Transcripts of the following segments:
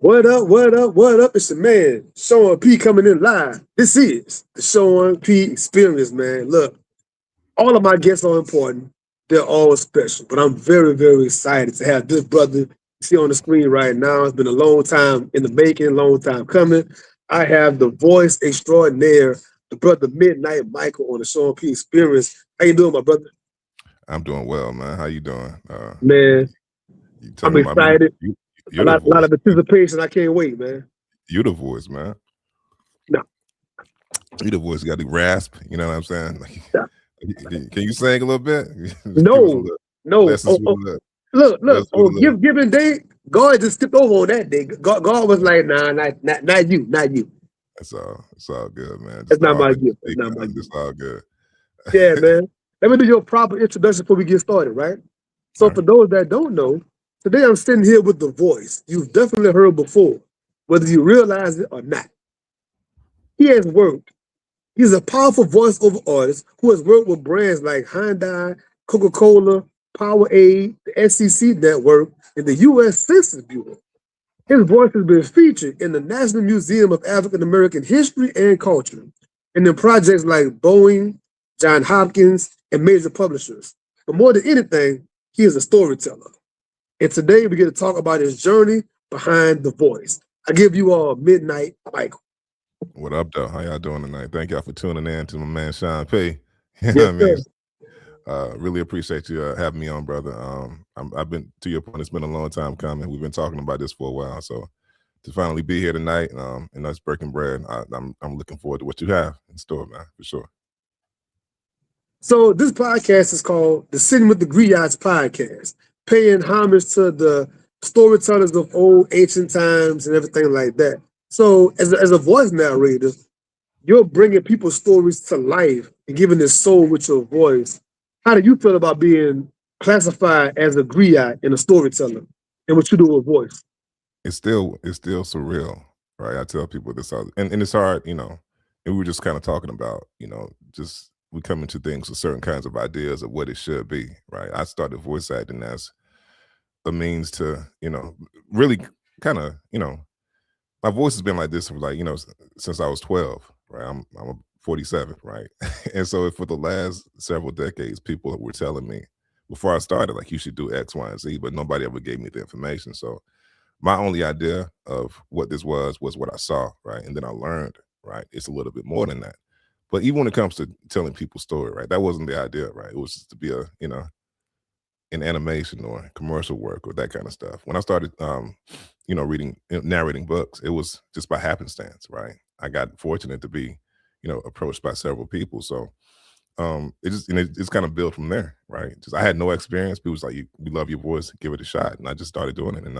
What up, what up, what up? It's the man, Sean P coming in live. This is the Sean P experience, man. Look, all of my guests are important. They're all special, but I'm very, very excited to have this brother you see on the screen right now. It's been a long time in the making, long time coming. I have the voice extraordinaire, the brother Midnite Michael on the Sean P experience. How you doing, my brother? I'm doing well, man. How you doing? Man, You tell I'm me, excited. A you're the lot voice. of anticipation. I can't wait, man. You the voice, man. No, You the voice. You got the rasp. You know what I'm saying? no, Can you sing a little bit? Just give us a no. little No. lessons with a little. Look. Let's with a little. Given day, God just skipped over on that day. God was like, nah, not you, not you. It's all good, man. That's Just not all my that you gift. That's speak not my on. gift. It's all good. Yeah, man. Let me do your proper introduction before we get started, right? All So right. for those that don't know, today I'm sitting here with the voice you've definitely heard before, whether you realize it or not. He has worked. He's a powerful voiceover artist who has worked with brands like Hyundai, Coca-Cola, Powerade, the SEC network, and the U.S. Census Bureau. His voice has been featured in the National Museum of African American History and Culture, and in projects like Boeing, John Hopkins, and major publishers. But more than anything, he is a storyteller. And today we get to talk about his journey behind the voice. I give you all Midnight Michael. What up, though? How y'all doing tonight? Thank y'all for tuning in to my man Sean P. You know what Yes, I mean? sir. Really appreciate you having me on, brother. I've been, to your point, it's been a long time coming. We've been talking about this for a while, so to finally be here tonight, and us breaking bread, I'm looking forward to what you have in store, man, for sure. So this podcast is called the Sitting with the Griots podcast, paying homage to the storytellers of old ancient times and everything like that. So as a voice narrator, you're bringing people's stories to life and giving it soul with your voice. How do you feel about being classified as a griot and a storyteller and what you do with voice? It's still surreal, right? I tell people this, and it's hard, and we were just kind of talking about, just we come into things with certain kinds of ideas of what it should be, right? I started voice acting as a means to, really kind of, my voice has been like this for like, since I was 12, right? I'm a 47, right? And so for the last several decades, people were telling me before I started, like, you should do X, Y, and Z, but nobody ever gave me the information. So my only idea of what this was what I saw, right? And then I learned, right? It's a little bit more than that. But even when it comes to telling people's story, right? That wasn't the idea, right? It was just to be in animation or commercial work or that kind of stuff. When I started, reading, narrating books, it was just by happenstance, right? I got fortunate to be, approached by several people. So it's kind of built from there, right? Just I had no experience. People was like, "We love your voice, give it a shot," and I just started doing it. And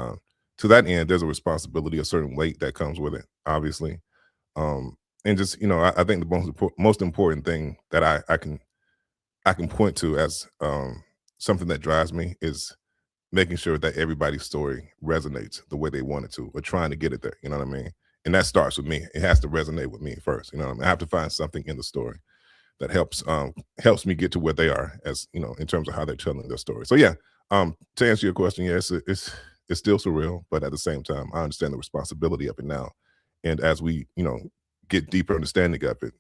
to that end, there's a responsibility, a certain weight that comes with it, obviously. And just I think the most important thing that I can point to as something that drives me is making sure that everybody's story resonates the way they want it to, or trying to get it there. You know what I mean? And that starts with me. It has to resonate with me first. You know what I mean? I have to find something in the story that helps me get to where they are, as in terms of how they're telling their story. So yeah, to answer your question, yes, it's still surreal, but at the same time, I understand the responsibility of it now. And as we get deeper understanding of it,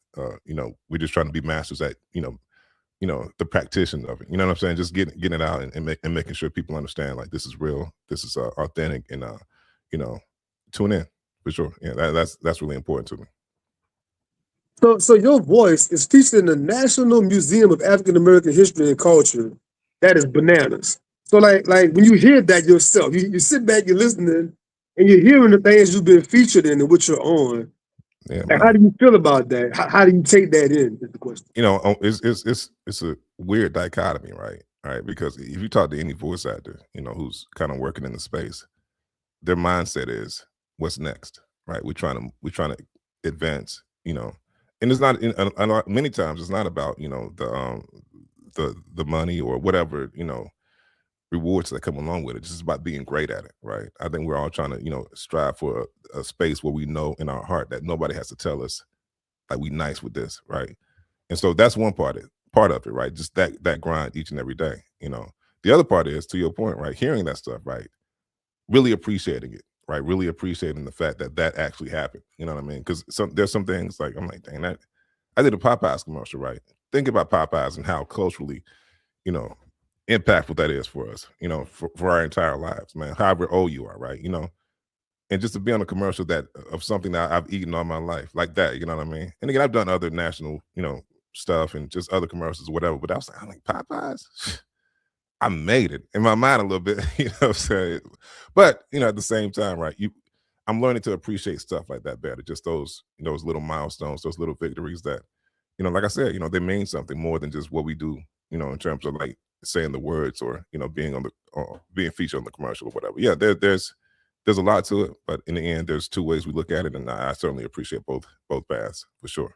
we're just trying to be masters at the practitioner of it. You know what I'm saying? Just getting it out and making sure people understand, like, this is real, this is authentic, and you know, tune in for sure. Yeah, that's really important to me. So your voice is featured in the National Museum of African American History and Culture. That is bananas. So like when you hear that yourself, you sit back, you're listening, and you're hearing the things you've been featured in and what you're on. Yeah, Like, how man. do you feel about that? How do you take that in? Is the question. It's a weird dichotomy, right? All right, because if you talk to any voice actor, who's kind of working in the space, their mindset is what's next, right? We're trying to advance, and it's not many times it's not about the money or whatever rewards that come along with it. It's just about being great at it, right? I think we're all trying to strive for a space where we know in our heart that nobody has to tell us like we nice with this, right? And so that's one part of it, right? Just that grind each and every day. The other part is, to your point, right? Hearing that stuff, right? Really appreciating it, right? Really appreciating the fact that that actually happened. You know what I mean? Because there's some things like I'm like, dang, that I did a Popeyes commercial, right? Think about Popeyes and how culturally, you know, impactful that is for us, you know, for our entire lives, man. However old you are, right? You know, and just to be on a commercial that of something that I've eaten all my life, like that, you know what I mean? And again, I've done other national, you know, stuff and just other commercials, or whatever. But I'm like Popeyes. I made it in my mind a little bit, you know what I'm saying? But you know, at the same time, right? I'm learning to appreciate stuff like that better. Just those, you know, those little milestones, those little victories that, you know, like I said, you know, they mean something more than just what we do, you know, in terms of like saying the words or, you know, being on the being featured on the commercial or whatever. Yeah, there's a lot to it, but in the end, there's two ways we look at it, and I certainly appreciate both paths for sure.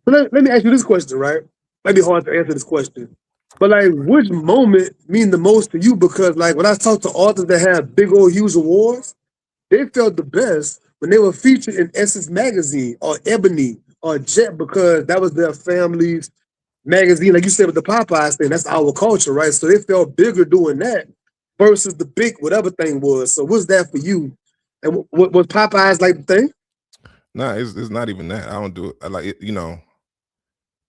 But let me ask you this question, right? Might be hard to answer this question. But like, which moment mean the most to you? Because like when I talk to authors that have big old huge awards, they felt the best when they were featured in Essence magazine or Ebony or Jet because that was their family's magazine. Like you said with the Popeyes thing, that's our culture, right? So they felt bigger doing that versus the big whatever thing was. So what's that for you? And was Popeyes like the thing? No, it's not even that. I don't do it. I like it, you know,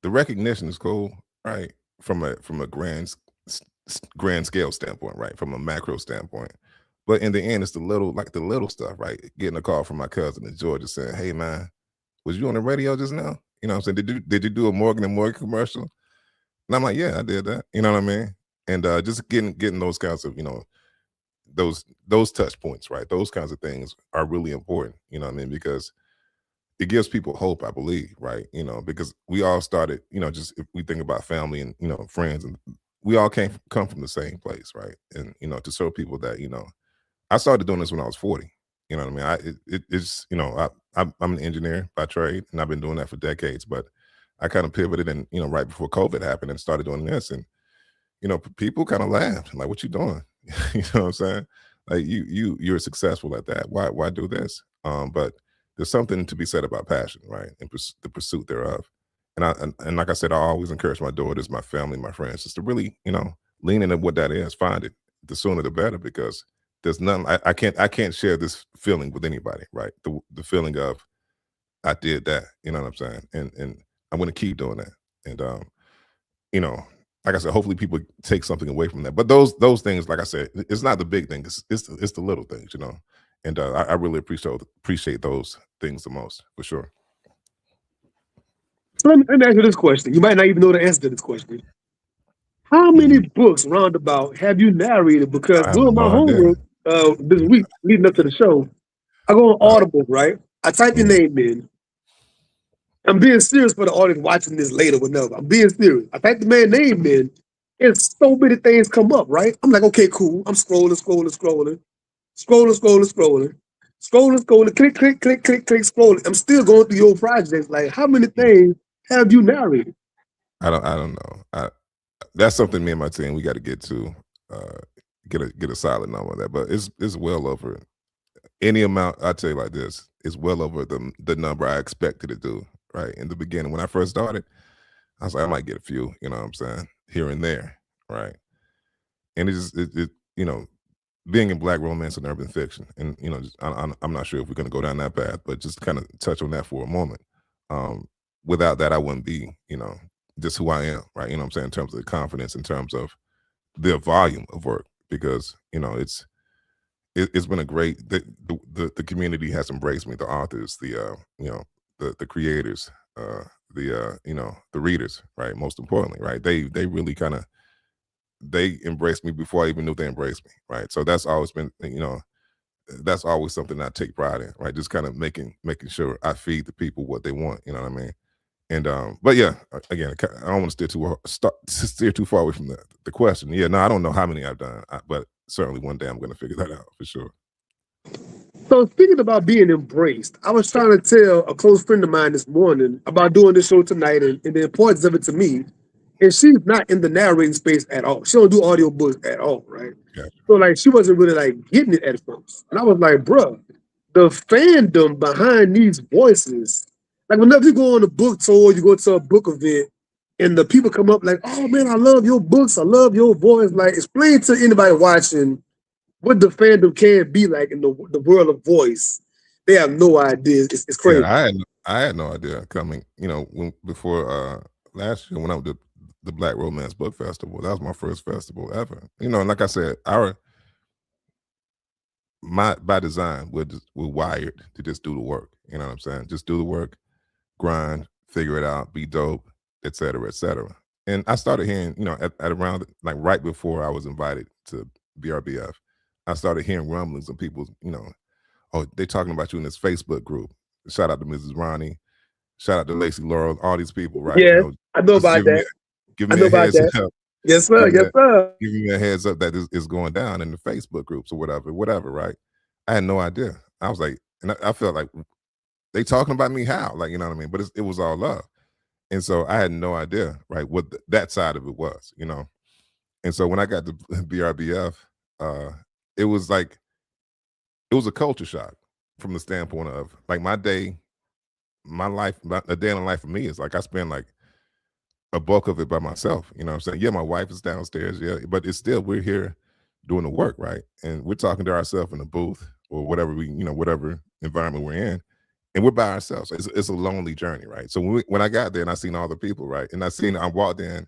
the recognition is cool, right? From a grand scale standpoint, right? From a macro standpoint. But in the end, it's the little stuff, right? Getting a call from my cousin in Georgia saying, "Hey man, was you on the radio just now? You know what I'm saying? Did you do a Morgan and Morgan commercial?" And I'm like, "Yeah, I did that." You know what I mean? And just getting those kinds of, you know, those touch points, right? Those kinds of things are really important, you know what I mean? Because it gives people hope, I believe, right? You know, because we all started, you know, just if we think about family and, you know, friends, and we all come from the same place, right? And, you know, to show people that, you know, I started doing this when I was 40. You know what I mean? It's, you know, I'm an engineer by trade, and I've been doing that for decades, but I kind of pivoted and, you know, right before COVID happened and started doing this. And, you know, people kind of laughed, like, what you doing? You know what I'm saying? Like you're successful at that. Why do this? But there's something to be said about passion, right? And the pursuit thereof. And like I said, I always encourage my daughters, my family, my friends, just to really, you know, lean into what that is, find it. The sooner the better, because there's none. I can't share this feeling with anybody, right? The feeling of I did that, you know what I'm saying? And I'm gonna keep doing that. And you know, like I said, hopefully people take something away from that. But those things, like I said, it's not the big thing. It's the little things, you know. And I really appreciate those things the most, for sure. So let me ask you this question. You might not even know the answer to this question. How many books roundabout have you narrated? Because I have doing my no idea. homework this week leading up to the show, I go on Audible, right? I type your name in. I'm being serious for the audience watching this later, whenever. I'm being serious. I type the man's name in, and so many things come up, right? I'm like, okay, cool. I'm scrolling, click, scrolling. I'm still going through your projects. Like, how many things have you narrated? I don't know. That's something me and my team we got to get to get a solid number on that. But it's well over any amount. I tell you like this, it's well over the number I expected to do. Right in the beginning, when I first started, I was like, I might get a few, you know what I'm saying, here and there, right? And it you know, being in Black romance and urban fiction, and you know, I'm not sure if we're going to go down that path, but just kind of touch on that for a moment. Without that, I wouldn't be, you know, just who I am, right? You know what I'm saying, in terms of the confidence, in terms of the volume of work, because you know, it's been a great the community has embraced me, the authors, the you know, the creators, you know, the readers, right? Most importantly, right? They really kind of they embraced me before I even knew they embraced me, right? So that's always been, you know, that's always something I take pride in, right? Just kind of making sure I feed the people what they want, you know what I mean? And but yeah, again, I don't want to steer too far away from the question. Yeah, no, I don't know how many I've done, but certainly one day I'm going to figure that out for sure. So speaking about being embraced, I was trying to tell a close friend of mine this morning about doing this show tonight and the importance of it to me. And she's not in the narrating space at all. She don't do audiobooks at all, right? Gotcha. So like she wasn't really like getting it at first. And I was like, bruh, the fandom behind these voices, like whenever you go on a book tour, you go to a book event, and the people come up like, oh man, I love your books, I love your voice. Like explain to anybody watching what the fandom can be like in the world of voice. They have no idea. It's Yeah, crazy. I had no idea coming. When before last year when I was the Black Romance Book Festival, that was my first festival ever. And like I said, my by design we're wired to just do the work. You know what I'm saying? Just do the work, grind, figure it out, be dope, et cetera, et cetera. And I started hearing, at around like right before I was invited to BRBF, I started hearing rumblings of people, oh, they talking about you in this Facebook group. Shout out to Mrs. Ronnie. Shout out to Lacey Laurel, all these people, right? Yeah, I know Just about that. giving I me know a about heads that. up, Yes, sir. giving me Yes, sir. giving me a heads up that is going down in the Facebook groups or whatever, right? I had no idea. I was like, and I felt like they talking about me how, like, you know what I mean? But it was all love. And so I had no idea, right, what that side of it was. And so when I got to BRBF, it was like, it was a culture shock from the standpoint of like my day, my life, a day in the life for me is like I spend like a bulk of it by myself. You know what I'm saying? Yeah, my wife is downstairs, yeah, but it's still we're here doing the work, right? And we're talking to ourselves in the booth or whatever whatever environment we're in, and we're by ourselves. It's a lonely journey, right? So when I got there and I seen all the people, right, and I walked in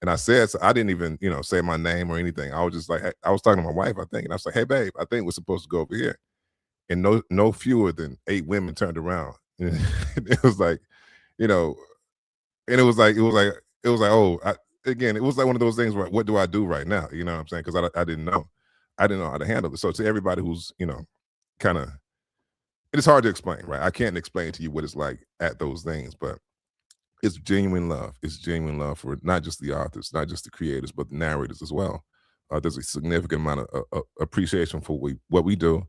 and I said, so I didn't even say my name or anything. I was just like, I was talking to my wife, I think, and I was like, hey babe, I think we're supposed to go over here. And no fewer than 8 women turned around. It was like, you know, and it was like, oh, again, it was like one of those things where what do I do right now? You know what I'm saying? Because I didn't know. I didn't know how to handle it. So to everybody who's, kind of, it's hard to explain, right? I can't explain to you what it's like at those things, but it's genuine love. It's genuine love for not just the authors, not just the creators, but the narrators as well. There's a significant amount of appreciation for what we do.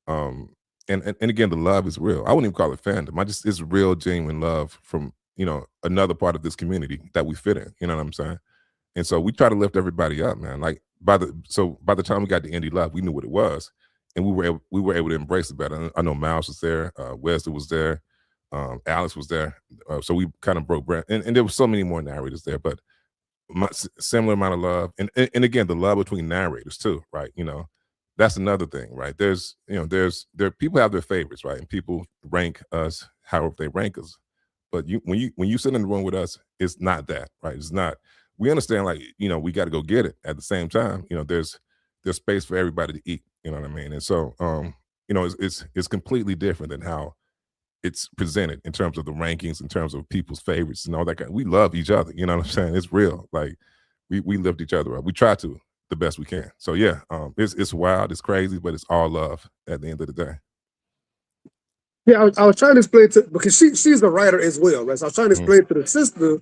Um, and again, the love is real. I wouldn't even call it fandom. It's real, genuine love from another part of this community that we fit in. You know what I'm saying? And so we try to lift everybody up, man. Like by the time we got to Indie Love, we knew what it was, and we were able to embrace it better. I know Miles was there, Wesley was there, Alex was there. So we kind of broke bread, and there were so many more narrators there, but similar amount of love, and again the love between narrators too, right? That's another thing, right? There people have their favorites, right? And people rank us however they rank us. But when you sit in the room with us, it's not that, right? It's not. We understand, like we got to go get it. At the same time, there's space for everybody to eat. You know what I mean? And so, it's completely different than how it's presented in terms of the rankings, in terms of people's favorites and all that. We love each other. You know what I'm saying? It's real. Like we lift each other up. We try to the best we can. So yeah, it's wild, it's crazy, but it's all love at the end of the day. Yeah, I was trying to explain to because she's a writer as well, right? So I was trying to explain to the sister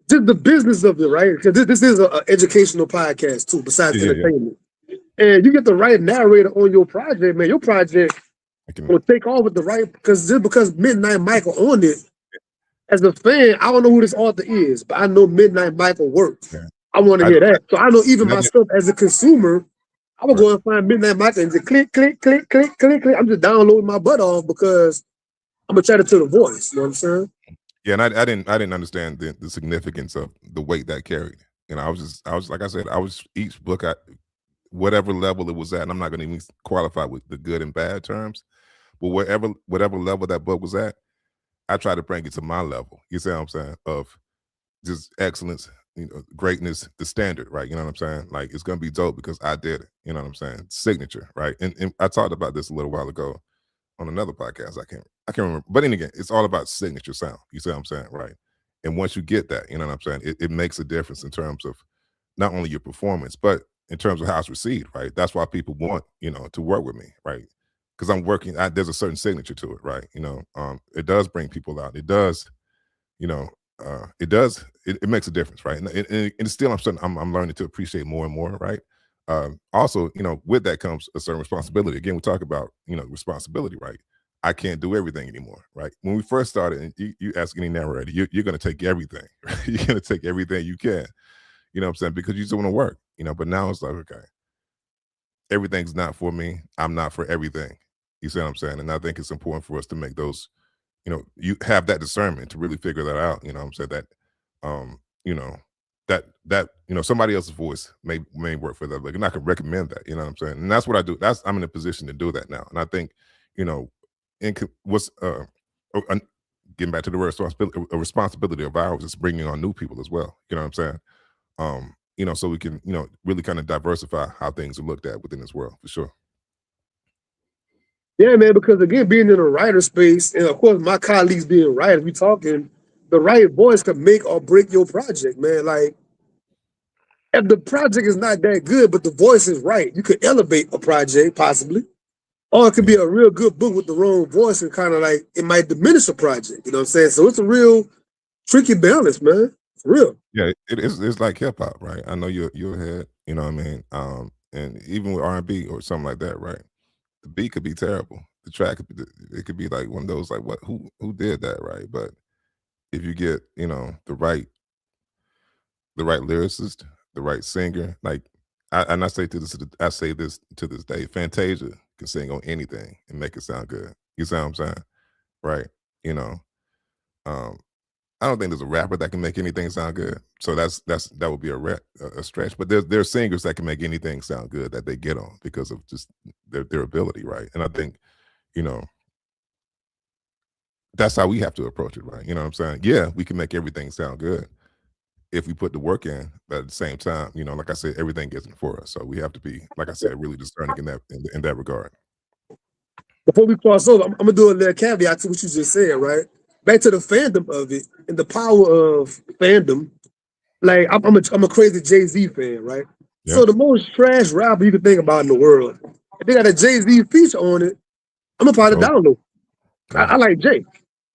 just the business of it, right? Because this is an educational podcast too, besides entertainment. And you get the right narrator on your project, man. Your project will take off with the right because Midnite Michael on it. As a fan, I don't know who this author is, but I know Midnite Michael works. Yeah. I want to hear that. So I know even myself as a consumer, I will go and find Midnite Michael and just click, click, click, click, click, click. I'm just downloading my butt off because I'm attracted to the voice. You know what I'm saying? Yeah, and I didn't understand the significance of the weight that carried. I was like I said, I was each book at whatever level it was at, and I'm not going to even qualify with the good and bad terms, but whatever level that book was at, I try to bring it to my level. You see what I'm saying? Of just excellence, greatness, the standard, right? You know what I'm saying? Like it's gonna be dope because I did it. You know what I'm saying? Signature, right? And I talked about this a little while ago on another podcast. I can't remember. But then again, it's all about signature sound. You see what I'm saying? Right. And once you get that, you know what I'm saying? It makes a difference in terms of not only your performance, but in terms of how it's received, right? That's why people want, to work with me, right? Because I'm working, there's a certain signature to it, right? It does bring people out. It does, it makes a difference, right? And still I'm learning to appreciate more and more, right? Also, with that comes a certain responsibility. Again, we talk about, responsibility, right? I can't do everything anymore, right? When we first started, and you ask any narrator, you're going to take everything, right? You're going to take everything you can, you know what I'm saying? Because you just want to work, but now it's like, okay, everything's not for me. I'm not for everything. You see what I'm saying? And I think it's important for us to make those, you have that discernment to really figure that out. You know what I'm saying? That, that somebody else's voice may work for that, and I can recommend that. You know what I'm saying? And that's what I do. I'm in a position to do that now, and I think, what's getting back to the responsibility of ours is bringing on new people as well. You know what I'm saying? So we can really kind of diversify how things are looked at within this world for sure. Yeah, man, because again, being in a writer space, and of course my colleagues being writers, we talking, the right voice can make or break your project, man. Like, if the project is not that good, but the voice is right, you could elevate a project possibly. Or it could be a real good book with the wrong voice and kind of like it might diminish a project. You know what I'm saying? So it's a real tricky balance, man. It's real. Yeah, it is. It's like hip hop, right? I know you're ahead. You know what I mean? And even with R&B or something like that, right? The beat could be terrible. The track it could be like one of those like what who did that, right? But if you get the right lyricist, the right singer, like I say this to this day, Fantasia can sing on anything and make it sound good. You see what I'm saying? Right? You know, um, I don't think there's a rapper that can make anything sound good. So that would be a stretch. But there's singers that can make anything sound good that they get on because of just their ability, right? And I think, you know, that's how we have to approach it, right? You know what I'm saying? Yeah, we can make everything sound good if we put the work in, but at the same time, like I said, everything isn't for us. So we have to be, like I said, really discerning in that regard. Before we cross over, I'm gonna do a little caveat to what you just said, right? Back to the fandom of it and the power of fandom. Like I'm a crazy Jay-Z fan, right? Yeah. So the most trash rapper you can think about in the world, if they got a Jay-Z feature on it, I'm gonna probably download. I like Jay.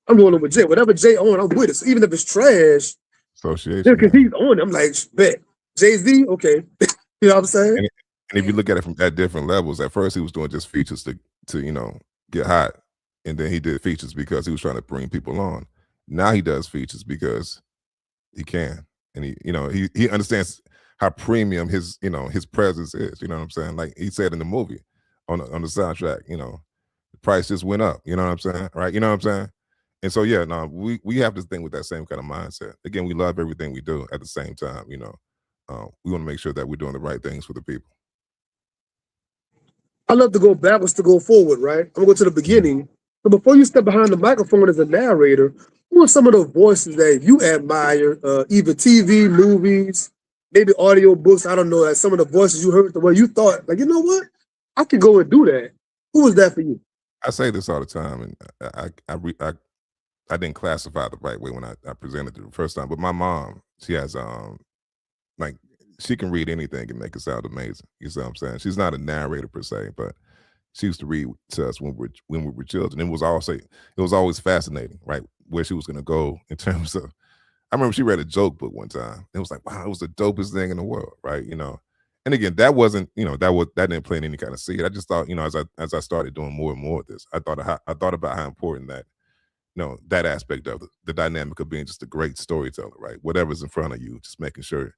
I'm going with Jay. Whatever Jay on, I'm with it. So even if it's trash, association, because he's on it, I'm like, bet. Jay-Z, okay. You know what I'm saying? And if you look at it from at different levels, at first he was doing just features to get hot, and then he did features because he was trying to bring people on. Now he does features because he can, and he understands how premium his presence is. You know what I'm saying? Like he said in the movie on the soundtrack, the price just went up. You know what I'm saying? Right? You know what I'm saying? And so yeah, no, we have to think with that same kind of mindset. Again, we love everything we do. At the same time, we want to make sure that we're doing the right things for the people. I love to go backwards to go forward, right? I'm gonna go to the beginning. So before you step behind the microphone as a narrator, who are some of the voices that you admire, either TV, movies, maybe audio books? I don't know. Like some of the voices you heard, the way you thought, like, you know what, I could go and do that. Who was that for you? I say this all the time, and I didn't classify the right way when I presented it the first time. But my mom, she has like she can read anything and make it sound amazing. You see what I'm saying? She's not a narrator per se, but she used to read to us when we were children. It was always fascinating, right? Where she was going to go in terms of. I remember she read a joke book one time. It was like, wow, it was the dopest thing in the world, right? And again, that wasn't, that didn't plant any kind of seed. I just thought, as I started doing more and more of this, I thought about how important that, that aspect of the dynamic of being just a great storyteller, right? Whatever's in front of you, just making sure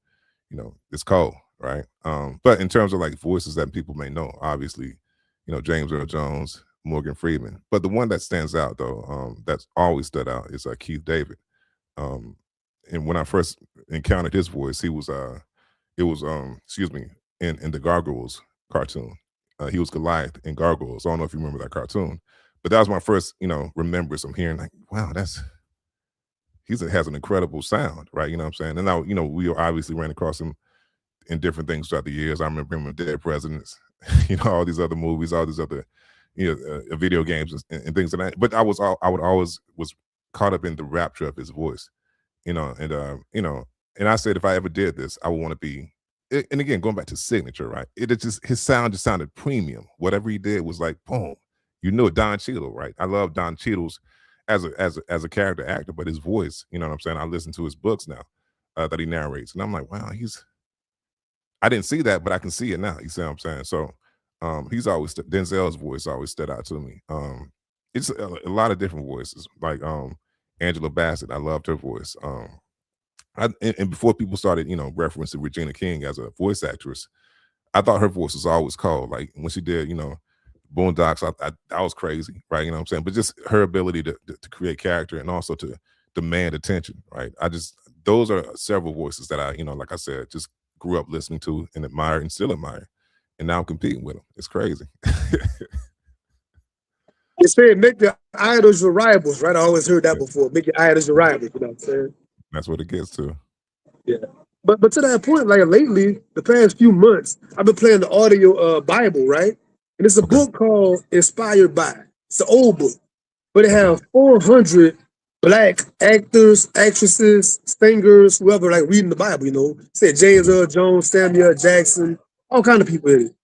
it's cold, right? But in terms of like voices that people may know, obviously, James Earl Jones, Morgan Freeman. But the one that stands out though, that's always stood out is Keith David. And when I first encountered his voice, he was in the Gargoyles cartoon. He was Goliath in Gargoyles. I don't know if you remember that cartoon, but that was my first, remembrance of hearing like, wow, he has an incredible sound, right? You know what I'm saying? And now, we obviously ran across him in different things throughout the years. I remember him in Dead Presidents, all these other movies, all these other, video games and things like that. But I would always was caught up in the rapture of his voice, and I said, if I ever did this, I would want to be, and again, going back to signature, right? His sound just sounded premium. Whatever he did was like, boom, you knew it. Don Cheadle, right? I love Don Cheadle's as a character actor, but his voice, you know what I'm saying? I listen to his books now that he narrates, and I'm like, wow, I didn't see that, but I can see it now. You see what I'm saying? So he's always Denzel's voice always stood out to me. It's a lot of different voices, like Angela Bassett. I loved her voice. And before people started, referencing Regina King as a voice actress, I thought her voice was always cold. Like when she did, Boondocks, I was crazy, right? You know what I'm saying? But just her ability to create character and also to demand attention, right? those are several voices that I, like I said, just grew up listening to and admired and still admire. And now I'm competing with them. It's crazy. They say make your idols your rivals, right? I always heard that before. Make your idols your rivals, you know what I'm saying? That's what it gets to. Yeah. But to that point, like lately, the past few months, I've been playing the audio Bible, right? And it's a book called Inspired By. It's an old book, but it has 400 Black actors, actresses, singers, whoever like reading the Bible, you know. Said James Earl Jones, Samuel Jackson, all kind of people in it.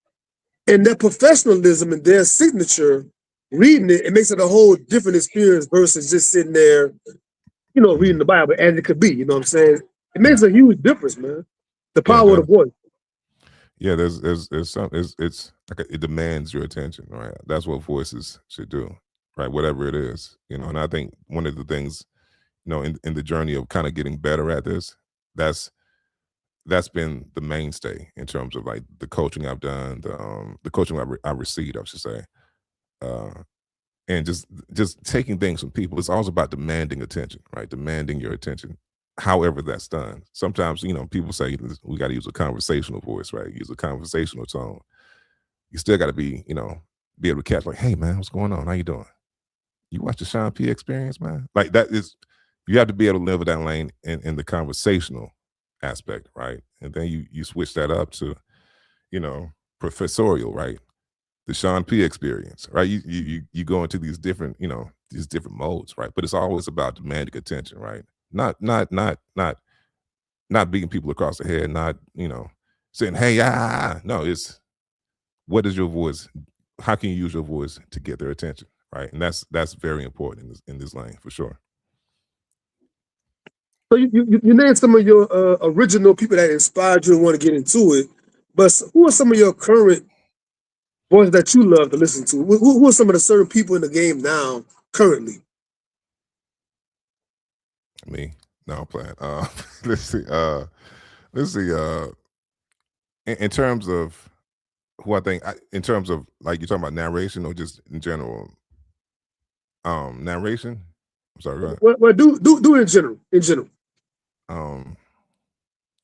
And their professionalism and their signature, reading it, it makes it a whole different experience versus just sitting there, you know, reading the Bible as it could be, you know what I'm saying? It makes a huge difference, man. The power of the voice. Yeah, there's some, it's like it demands your attention, right? That's what voices should do, right? Whatever it is, you know. And I think one of the things, you know, in the journey of kind of getting better at this, that's been the mainstay in terms of like the coaching I've done, the coaching I received, I should say, and just taking things from people. It's also about demanding attention, right? Demanding your attention, however that's done. Sometimes, you know, people say we got to use a conversational voice, right? Use a conversational tone. You still got to be, you know, be able to catch like, hey man, what's going on? How you doing? You watch the Sean P Experience, man? Like that is, you have to be able to live in that lane in the conversational aspect, right? And then you switch that up to, you know, professorial, right? The Sean P Experience, right? You go into these different, you know, these different modes, right? But it's always about demanding attention, right? Not beating people across the head, not, you know, saying, hey, no, it's what is your voice? How can you use your voice to get their attention, right? And that's very important in this lane for sure. So you named some of your original people that inspired you and want to get into it, but who are some of your current voices that you love to listen to? Who are some of the certain people in the game now, currently? Me? No, I'm playing. Let's see. In terms of who I think, in terms of like you're talking about narration or just in general, narration. I'm sorry. Go ahead. Well, do it in general. In general.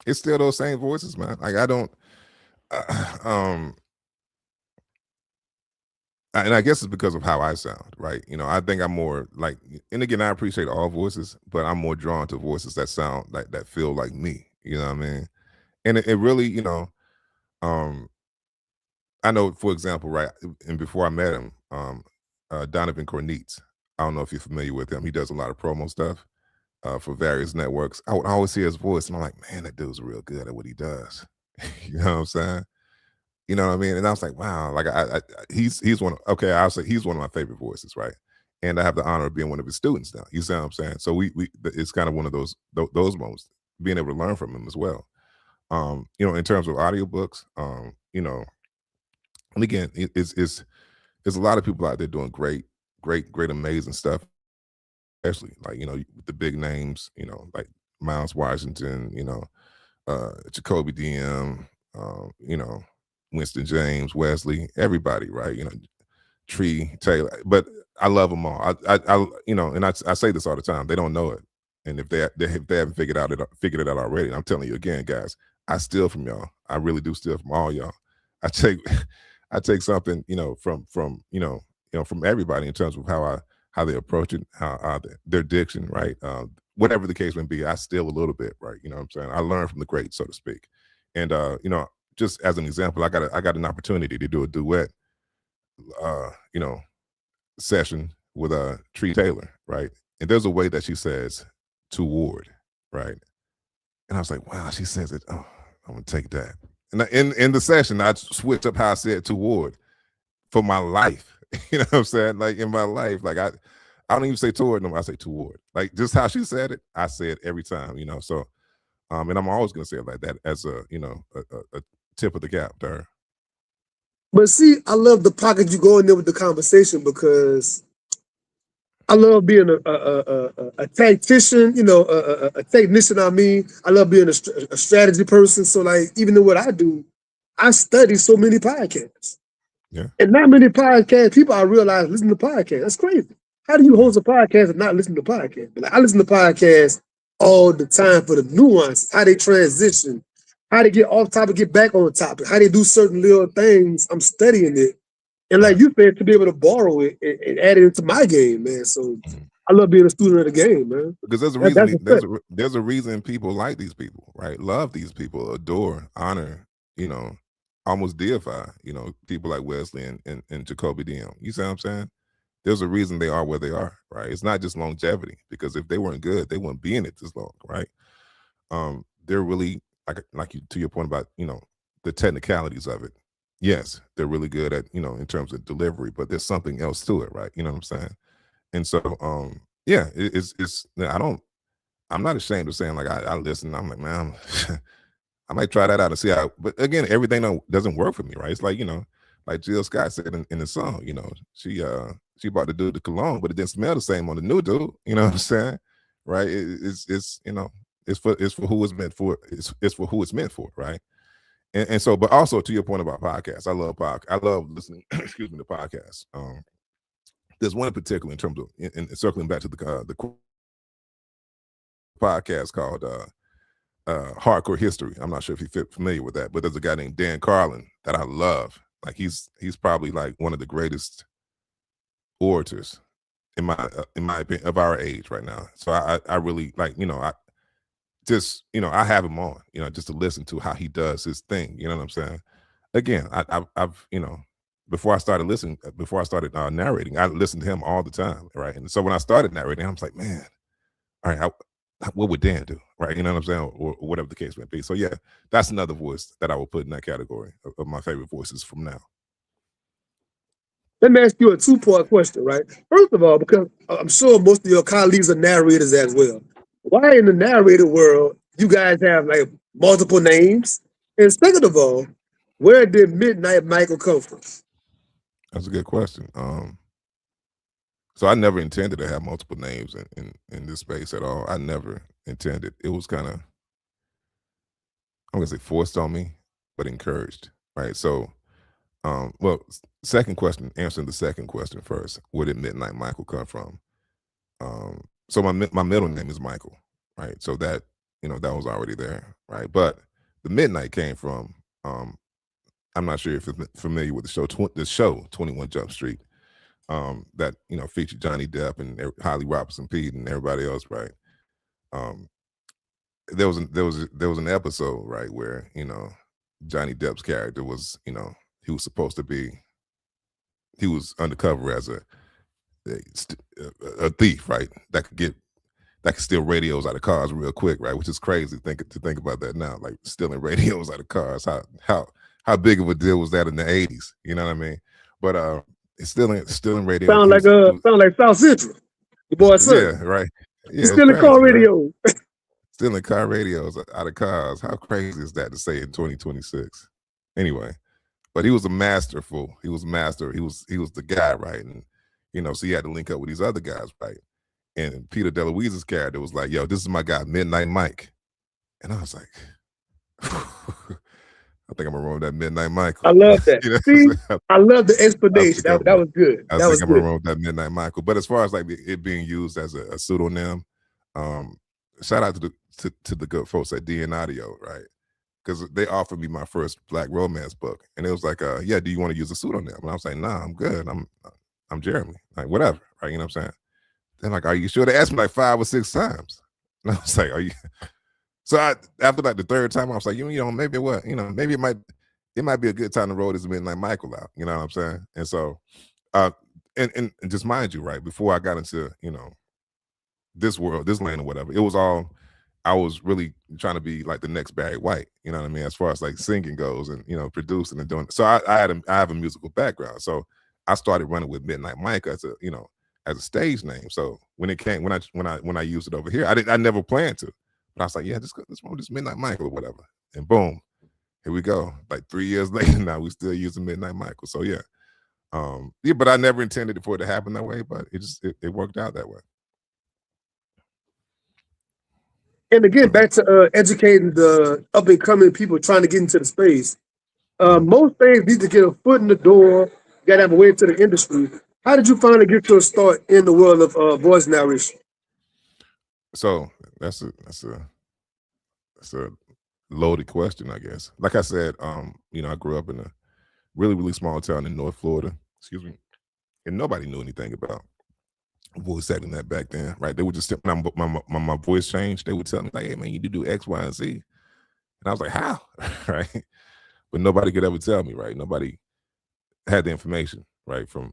It's still those same voices, man. Like I don't. And I guess it's because of how I sound, right? You know, I think I'm more like, and again, I appreciate all voices, but I'm more drawn to voices that sound like that feel like me. You know what I mean? And it really, you know, I know, for example, right, and before I met him, Donovan Cornetz. I don't know if you're familiar with him. He does a lot of promo stuff for various networks. I would always hear his voice, and I'm like, man, that dude's real good at what he does. You know what I'm saying? You know what I mean? And I was like, wow, like he's one. Okay, I'll say he's one of my favorite voices, right? And I have the honor of being one of his students now. You see what I'm saying? So we it's kind of one of those moments, being able to learn from him as well. You know, in terms of audiobooks, you know, and again, it's a lot of people out there doing great, amazing stuff. Especially like, you know, the big names, you know, like Miles Washington, you know, Jacoby DM, you know, Winston James, Wesley, everybody, right? You know, Tree Taylor, but I love them all. I you know, and I say this all the time. They don't know it, and if they haven't figured it out already, I'm telling you again, guys, I steal from y'all. I really do steal from all y'all. I take something, you know, from you know from everybody in terms of how they approach it, how their diction, right? Whatever the case may be, I steal a little bit, right? You know what I'm saying? I learn from the greats, so to speak. And you know, just as an example, I got an opportunity to do a duet, you know, session with Tree Taylor, right? And there's a way that she says "toward," right? And I was like, wow, she says it. Oh, I'm gonna take that. And in the session, I switched up how I said "toward" for my life. You know what I'm saying? Like in my life, like I don't even say "toward" no more. I say "toward." Like just how she said it, I say it every time. You know, so and I'm always gonna say it like that as a, you know, a tip of the cap there. But see, I love the pocket you go in there with the conversation because I love being a tactician, you know, a technician. I mean, I love being a strategy person. So like, even in what I do, I study so many podcasts. Yeah. And not many podcast people I realize listen to podcasts. That's crazy. How do you host a podcast and not listen to podcasts? Like, I listen to podcasts all the time for the nuance, how they transition, how they get off topic, get back on topic, how they do certain little things. I'm studying it. And like you said, to be able to borrow it and add it into my game, man. So I love being a student of the game, man. Because there's a reason. There's a reason people like these people, right? Love these people, adore, honor, almost deify, people like Wesley and Jacoby DM. You see what I'm saying? There's a reason they are where they are, right? It's not just longevity, because if they weren't good, they wouldn't be in it this long, right? They're really like you, to your point about the technicalities of it. Yes, they're really good at in terms of delivery, but there's something else to it, right? You know what I'm saying? And so yeah, I'm not ashamed of saying, like, I listen, I'm like, man, I might try that out and see how, but again, everything doesn't work for me, right? It's like, like Jill Scott said in the song, she bought the dude the cologne, but it didn't smell the same on the new dude. You know what I'm saying? Right? It's for who it's meant for. It's for who it's meant for, right? And so, but also to your point about podcasts, I love listening, excuse me, to podcasts. There's one in particular in terms of, in circling back to the podcast called Hardcore History. I'm not sure if you're familiar with that, but there's a guy named Dan Carlin that I love. Like he's probably like one of the greatest orators in my opinion of our age right now. So I really like, I just, I have him on, just to listen to how he does his thing. You know what I'm saying? Again, I've before I started narrating, I listened to him all the time, right? And so when I started narrating, I was like, man, all right, what would Dan do, right? You know what I'm saying, or whatever the case may be. So yeah, that's another voice that I will put in that category of my favorite voices from now. Let me ask you a two-part question, right? First of all, because I'm sure most of your colleagues are narrators as well. Why in the narrator world you guys have like multiple names? And second of all, where did Midnite Michael come from? That's a good question. So I never intended to have multiple names in this space at all. I never intended. It was kind of, I'm gonna say, forced on me, but encouraged, right? So, well, second question, answering the second question first, where did Midnite Michael come from? So my middle name is Michael, right? So that, that was already there, right? But the Midnite came from, I'm not sure if you're familiar with the show 21 Jump Street, that featured Johnny Depp and Holly Robinson Peete and everybody else, right? There was an episode, right, where Johnny Depp's character was, he was supposed to be, he was undercover as a thief, right? That could steal radios out of cars real quick, right? Which is crazy to think about that now, like stealing radios out of cars. How big of a deal was that in the 80s? You know what I mean? But it's stealing radio. Sound like South Central. The boy's son. Yeah, right. Yeah, he's stealing car radio. Right? Stealing car radios out of cars. How crazy is that to say in 2026? Anyway, but he was a masterful. He was master. He was the guy, right? And so he had to link up with these other guys, right? And Peter DeLuise's character was like, "Yo, this is my guy, Midnite Mike," and I was like, I think I'm gonna run with that Midnite Michael. I love that. See, I love the explanation. That was good. I think I'm gonna run with that Midnite Michael. But as far as like it being used as a pseudonym, shout out to the good folks at DN Audio, right? Because they offered me my first Black romance book, and it was like, yeah, do you want to use a pseudonym? And I was like, nah, I'm good. I'm Jeremy. Like whatever, right? You know what I'm saying? They're like, are you sure? They asked me like 5 or 6 times, and I was like, are you? So after like the third time, I was like, maybe maybe it might be a good time to roll this Midnite Michael out. You know what I'm saying? And so, and just mind you, right, before I got into, this world, this lane or whatever, it was all, I was really trying to be like the next Barry White, you know what I mean? As far as like singing goes and, producing and doing it. So I have a musical background. So I started running with Midnite Mike as a stage name. So when I used it over here, I never planned to. But I was like, yeah, let's roll this Midnite Michael or whatever. And boom, here we go. Like 3 years later now, we still using Midnite Michael. So yeah. Yeah, but I never intended for it to happen that way, but it worked out that way. And again, back to educating the up and coming people trying to get into the space. Most things need to get a foot in the door. You gotta have a way into the industry. How did you finally get your start in the world of voice narration? So that's a loaded question, I guess. Like I said, I grew up in a really, really small town in North Florida. Excuse me. And nobody knew anything about voice acting that back then, right? They would just when my voice changed, they would tell me like, "Hey man, you do X, Y, and Z," and I was like, "How?" Right? But nobody could ever tell me, right? Nobody had the information, right, from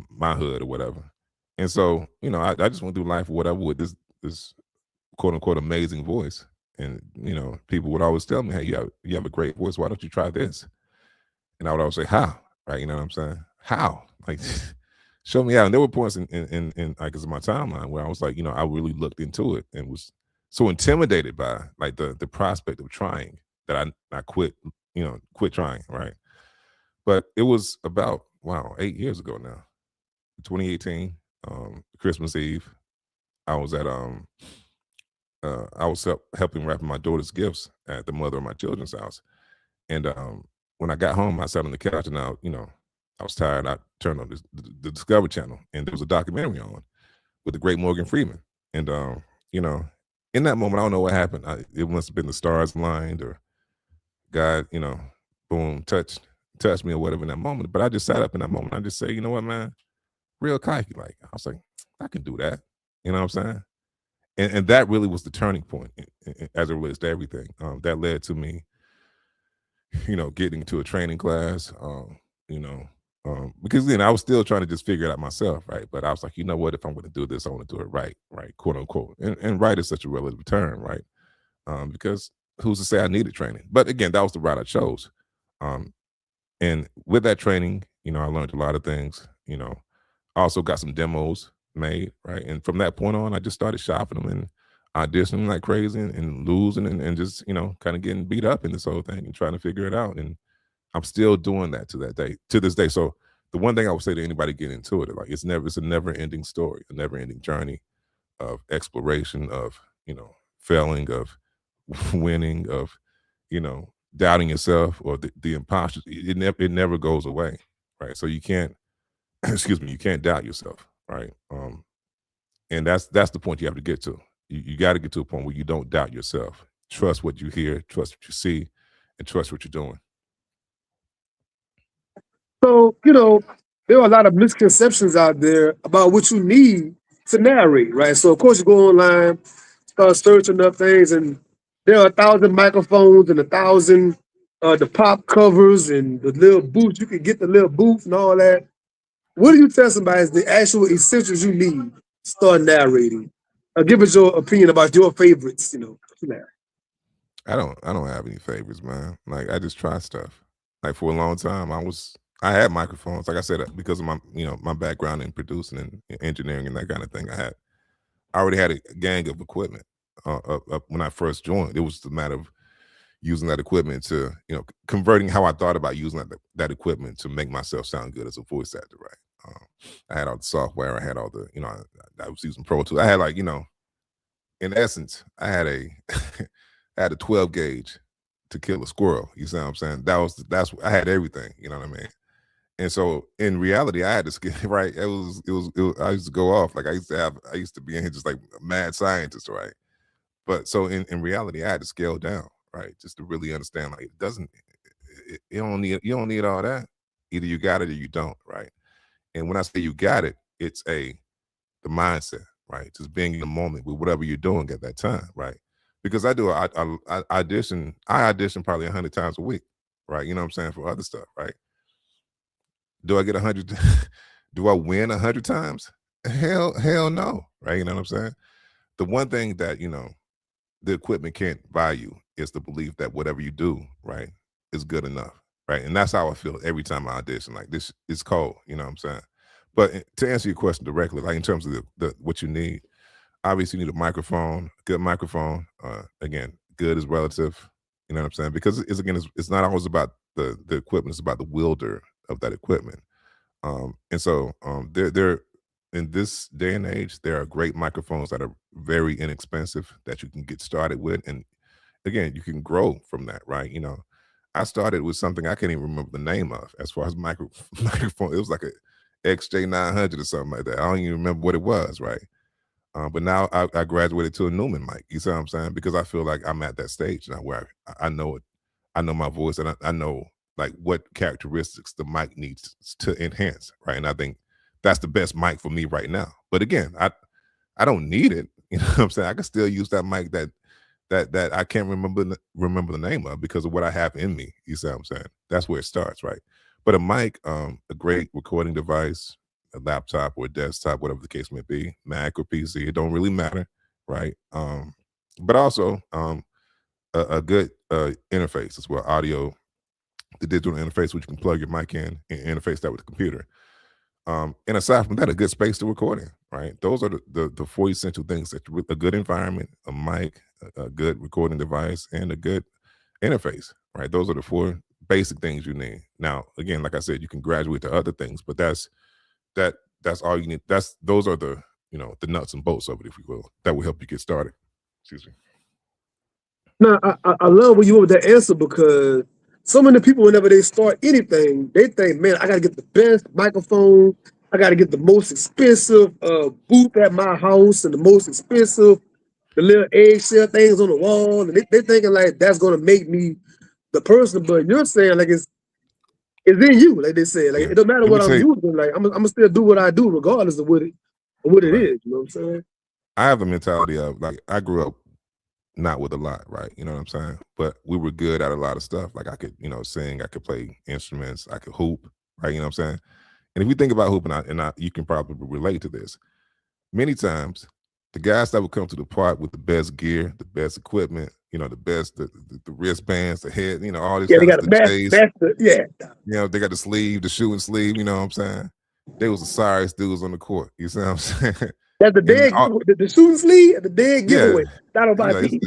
my hood or whatever. And so, I just went through life or whatever with this quote unquote amazing voice. And people would always tell me, "Hey, you have a great voice. Why don't you try this?" And I would always say, "How?" Right? You know what I'm saying? How? Like, show me out. And there were points in like in my timeline where I was like, I really looked into it and was so intimidated by like the prospect of trying that I quit, quit trying. Right. But it was about 8 years ago now, 2018, Christmas Eve. I was at helping wrap my daughter's gifts at the mother of my children's house. And when I got home, I sat on the couch and I was tired. I turned on the Discovery Channel, and there was a documentary on with the great Morgan Freeman. And in that moment, I don't know what happened. It must have been the stars aligned or God, boom, touched me or whatever in that moment. But I just sat up in that moment. I just say, you know what, man, real cocky. Like I was like, I can do that. You know what I'm saying? And that really was the turning point as it relates to everything. That led to me, getting to a training class. Because I was still trying to just figure it out myself, right? But I was like, you know what? If I'm going to do this, I want to do it right, quote unquote. And right is such a relative term, right? Because who's to say I needed training? But again, that was the route I chose. And with that training, I learned a lot of things. I also got some demos made, right? And from that point on, I just started shopping them and auditioning like crazy and losing and just, kind of getting beat up in this whole thing and trying to figure it out. And I'm still doing that to this day. So the one thing I would say to anybody getting into it, like it's a never ending story, a never ending journey of exploration, of, failing, of winning, of, doubting yourself or the imposter. It never goes away. Right. So you can't, excuse me, you can't doubt yourself. Right. And that's the point you have to get to. You got to get to a point where you don't doubt yourself. Trust what you hear, trust what you see, and trust what you're doing. So, there are a lot of misconceptions out there about what you need to narrate, right? So, of course, you go online, start searching up things, and there are 1,000 microphones and 1,000 the pop covers and the little booth. You can get the little booth and all that. What do you tell somebody is the actual essentials you need to start narrating? Give us your opinion about your favorites, to narrate. I don't have any favorites, man. Like I just try stuff. Like for a long time, I had microphones. Like I said, because of my background in producing and engineering and that kind of thing. I already had a gang of equipment up when I first joined. It was a matter of using that equipment to converting how I thought about using that equipment to make myself sound good as a voice actor. Right. I had all the software. I had all the I was using Pro Tools. I had like in essence, I had a I had a 12 gauge to kill a squirrel. You see what I'm saying? I had everything. You know what I mean? And so in reality, I had to skip right. It was I used to go off. Like I used to be in here just like a mad scientist, right? But so in reality, I had to scale down, right? Just to really understand, like you don't need all that. Either you got it or you don't, right? And when I say you got it, it's the mindset, right? Just being in the moment with whatever you're doing at that time, right? Because I audition probably 100 times a week, right? You know what I'm saying, for other stuff, right? Do I get 100? Do I win 100 times? Hell no, right? You know what I'm saying? The one thing that the equipment can't buy you is the belief that whatever you do, right, is good enough, right? And that's how I feel every time I audition. Like this is cold, you know what I'm saying? But to answer your question directly, like in terms of the what you need, obviously you need a microphone, good microphone. Again, good is relative, you know what I'm saying? Because it's not always about the equipment, it's about the wielder of that equipment. And so there in this day and age, there are great microphones that are very inexpensive that you can get started with. And again, you can grow from that, right? I started with something I can't even remember the name of as far as microphone. It was like a XJ900 or something like that. I don't even remember what it was, right? But now I graduated to a Newman mic. You see what I'm saying? Because I feel like I'm at that stage now where I know it. I know my voice, and I know like what characteristics the mic needs to enhance, right? And I think that's the best mic for me right now. But again, I don't need it. You know what I'm saying? I can still use that mic that I can't remember the name of because of what I have in me. You see what I'm saying? That's where it starts, right? But a mic, a great recording device, a laptop or a desktop, whatever the case may be, Mac or PC, it don't really matter, right? But also a good interface as well, audio, the digital interface, which you can plug your mic in and interface that with the computer. And aside from that, a good space to record in, right? Those are the four essential things: that a good environment, a mic, a good recording device, and a good interface, right? Those are the four basic things you need. Now, again, like I said, you can graduate to other things, but that's all you need. Those are the the nuts and bolts of it, if you will, that will help you get started. Excuse me. Now, I love when you went with that answer because so many people, whenever they start anything, they think, man, I got to get the best microphone. I got to get the most expensive booth at my house and the most expensive, the little eggshell things on the wall. And they thinking like that's going to make me the person. But you're saying like it's in you, like they said. Like Yeah. it don't matter Let me what I'm tell you- using. Like I'm gonna still do what I do regardless of what it Right. is. You know what I'm saying? I have the mentality of like I grew up not with a lot, right? You know what I'm saying? But we were good at a lot of stuff. Like I could, sing, I could play instruments, I could hoop, right? You know what I'm saying? And if you think about hooping, you can probably relate to this. Many times, the guys that would come to the park with the best gear, the best equipment, the best, the wristbands, the head, all these Yeah, they kinds got of a the chase. yeah. They got the sleeve, the shooting sleeve, you know what I'm saying? They was the sorriest dudes on the court. You see what I'm saying? That's the dead the shooting sleeve and the dead Yeah, giveaway. Not on my this team.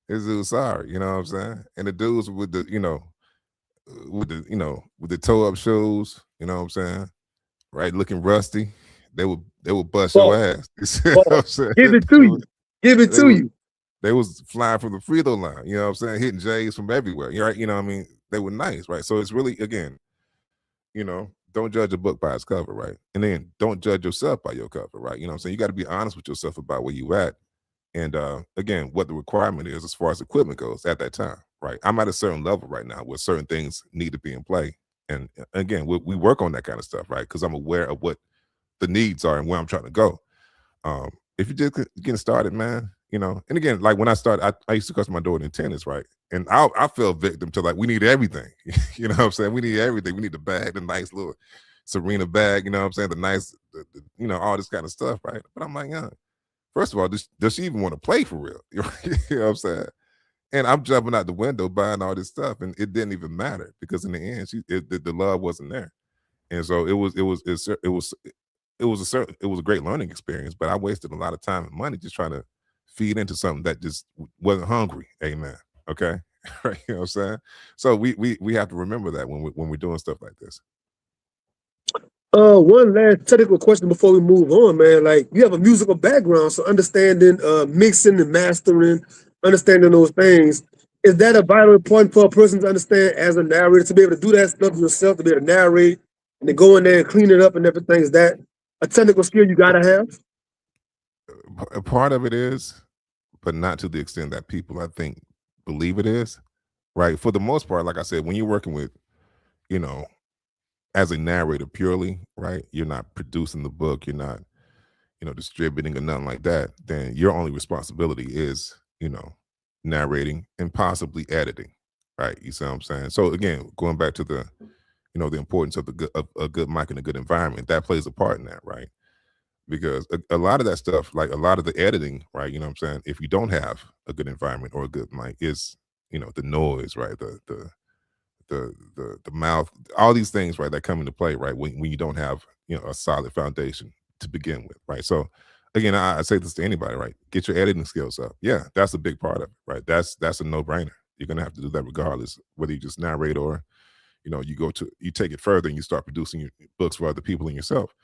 dude sorry, you know what I'm saying? And the dudes with the, with the toe up shoes, you know what I'm saying? Right, looking rusty, they would bust your ass. You see what I'm saying? Give it to you. Give it to you. They was flying from the free throw line, you know what I'm saying? Hitting J's from everywhere. You're right, what I mean? They were nice, right? So it's really, again, don't judge a book by its cover, right? And then don't judge yourself by your cover, right? You know what I'm saying? You got to be honest with yourself about where you at. And again, what the requirement is as far as equipment goes at that time, right? I'm at a certain level right now where certain things need to be in play. And again, we work on that kind of stuff, right? Because I'm aware of what the needs are and where I'm trying to go. If you're just getting started, man, and again, like when I started, I used to cuss my daughter in tennis, right? And I fell victim to like, we need everything. You know what I'm saying? We need everything. We need the bag, the nice little Serena bag, you know what I'm saying? The nice, all this kind of stuff, right? But I'm like, first of all, does she even want to play for real? You know what I'm saying? And I'm jumping out the window buying all this stuff, and it didn't even matter because in the end, the love wasn't there. And so it was a great learning experience, but I wasted a lot of time and money just trying to feed into something that just wasn't hungry. Amen. Okay. Right. You know what I'm saying? So we have to remember that when we're doing stuff like this. One last technical question before we move on, man. Like you have a musical background, so understanding mixing and mastering, understanding those things, is that a vital point for a person to understand as a narrator to be able to do that stuff yourself, to be able to narrate and then go in there and clean it up and everything? Is that a technical skill you gotta have? A part of it is, but not to the extent that people I think believe it is. Right. For the most part, like I said, when you're working with, as a narrator purely, right, you're not producing the book, you're not, distributing or nothing like that, then your only responsibility is, narrating and possibly editing. Right. You see what I'm saying? So again, going back to the, the importance of a good mic and a good environment, that plays a part in that, right? Because a lot of that stuff, like a lot of the editing, right, you know what I'm saying, if you don't have a good environment or a good mic, is, the noise, right, the mouth, all these things, right, that come into play, right, when you don't have, a solid foundation to begin with, right? So again, I say this to anybody, right? Get your editing skills up. Yeah, that's a big part of it, right? That's a no-brainer. You're gonna have to do that regardless, whether you just narrate or, you take it further and you start producing your books for other people and yourself.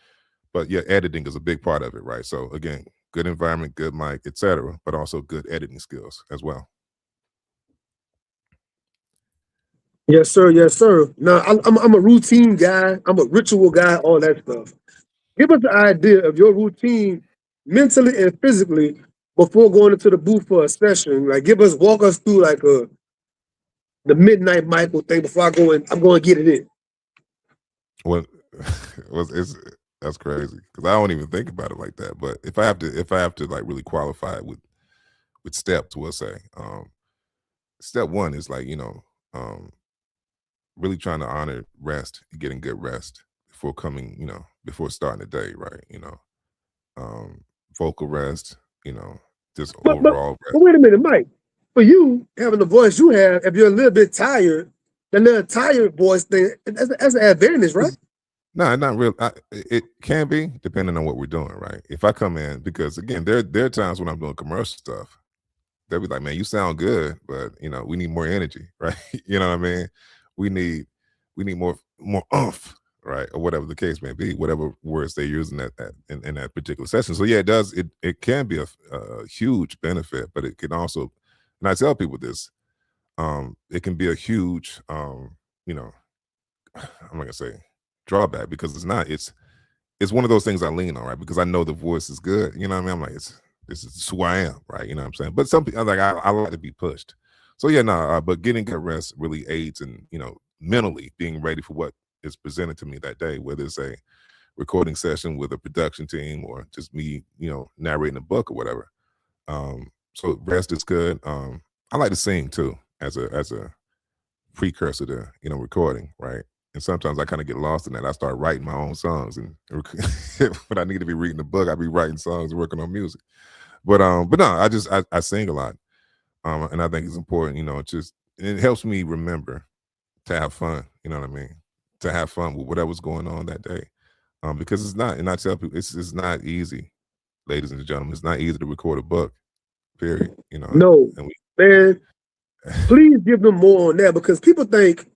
But yeah, editing is a big part of it, right? So again, good environment, good mic, etc., but also good editing skills as well. Yes, sir. Yes, sir. Now, I'm a routine guy. I'm a ritual guy. All that stuff. Give us the idea of your routine mentally and physically before going into the booth for a session? Like, walk us through like the Midnite Michael thing before I go in. I'm going to get it in. Well, that's crazy because I don't even think about it like that. But if I have to like really qualify it with steps, we'll say, step one is like, really trying to honor rest, getting good rest before before starting the day, right? Vocal rest, just But, overall rest. wait a minute, Mike. For you, having the voice you have, if you're a little bit tired, the little tired voice thing, that's an advantage, right? No, not real. It can be depending on what we're doing, right? If I come in, because again, there are times when I'm doing commercial stuff, they'll be like, "Man, you sound good, but we need more energy, right? You know what I mean? We need more oomph, right? Or whatever the case may be, whatever words they're using in that particular session. So yeah, it can be a huge benefit, but it can also, and I tell people this, it can be a huge, I'm not gonna say drawback because it's one of those things I lean on, right? Because I know the voice is good. You know what I mean? I'm like, this is who I am, right? You know what I'm saying? But some people, I like to be pushed. So yeah, but getting good rest really aids in, mentally being ready for what is presented to me that day, whether it's a recording session with a production team or just me, narrating a book or whatever. So rest is good. I like to sing too as a precursor to, recording, right? And sometimes I kind of get lost in that. I start writing my own songs, and when I need to be reading a book, I be writing songs and working on music. But no, I sing a lot, and I think it's important. It helps me remember to have fun. You know what I mean? To have fun with whatever's going on that day, because it's not. And I tell people, it's not easy, ladies and gentlemen. It's not easy to record a book. Period. No, man. Please give them more on that because people think.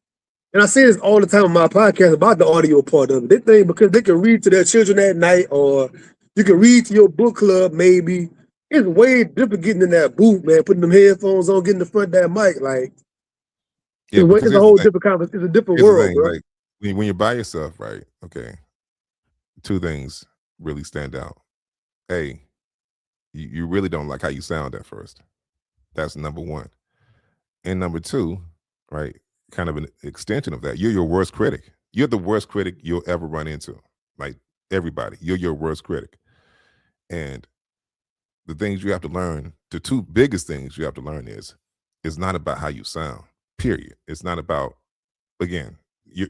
And I say this all the time on my podcast about the audio part of it. They think because they can read to their children at night or you can read to your book club maybe. It's way different getting in that booth, man, putting them headphones on, getting the front of that mic. Like, it's a whole different conversation. It's a different world, bro. Like, when you're by yourself, right? Okay. Two things really stand out. A, you really don't like how you sound at first. That's number one. And number two, right? Kind of an extension of that. You're your worst critic. You're the worst critic you'll ever run into. Like everybody, you're your worst critic. And the things you have to learn, the two biggest things you have to learn is not about how you sound, period. It's not about, again,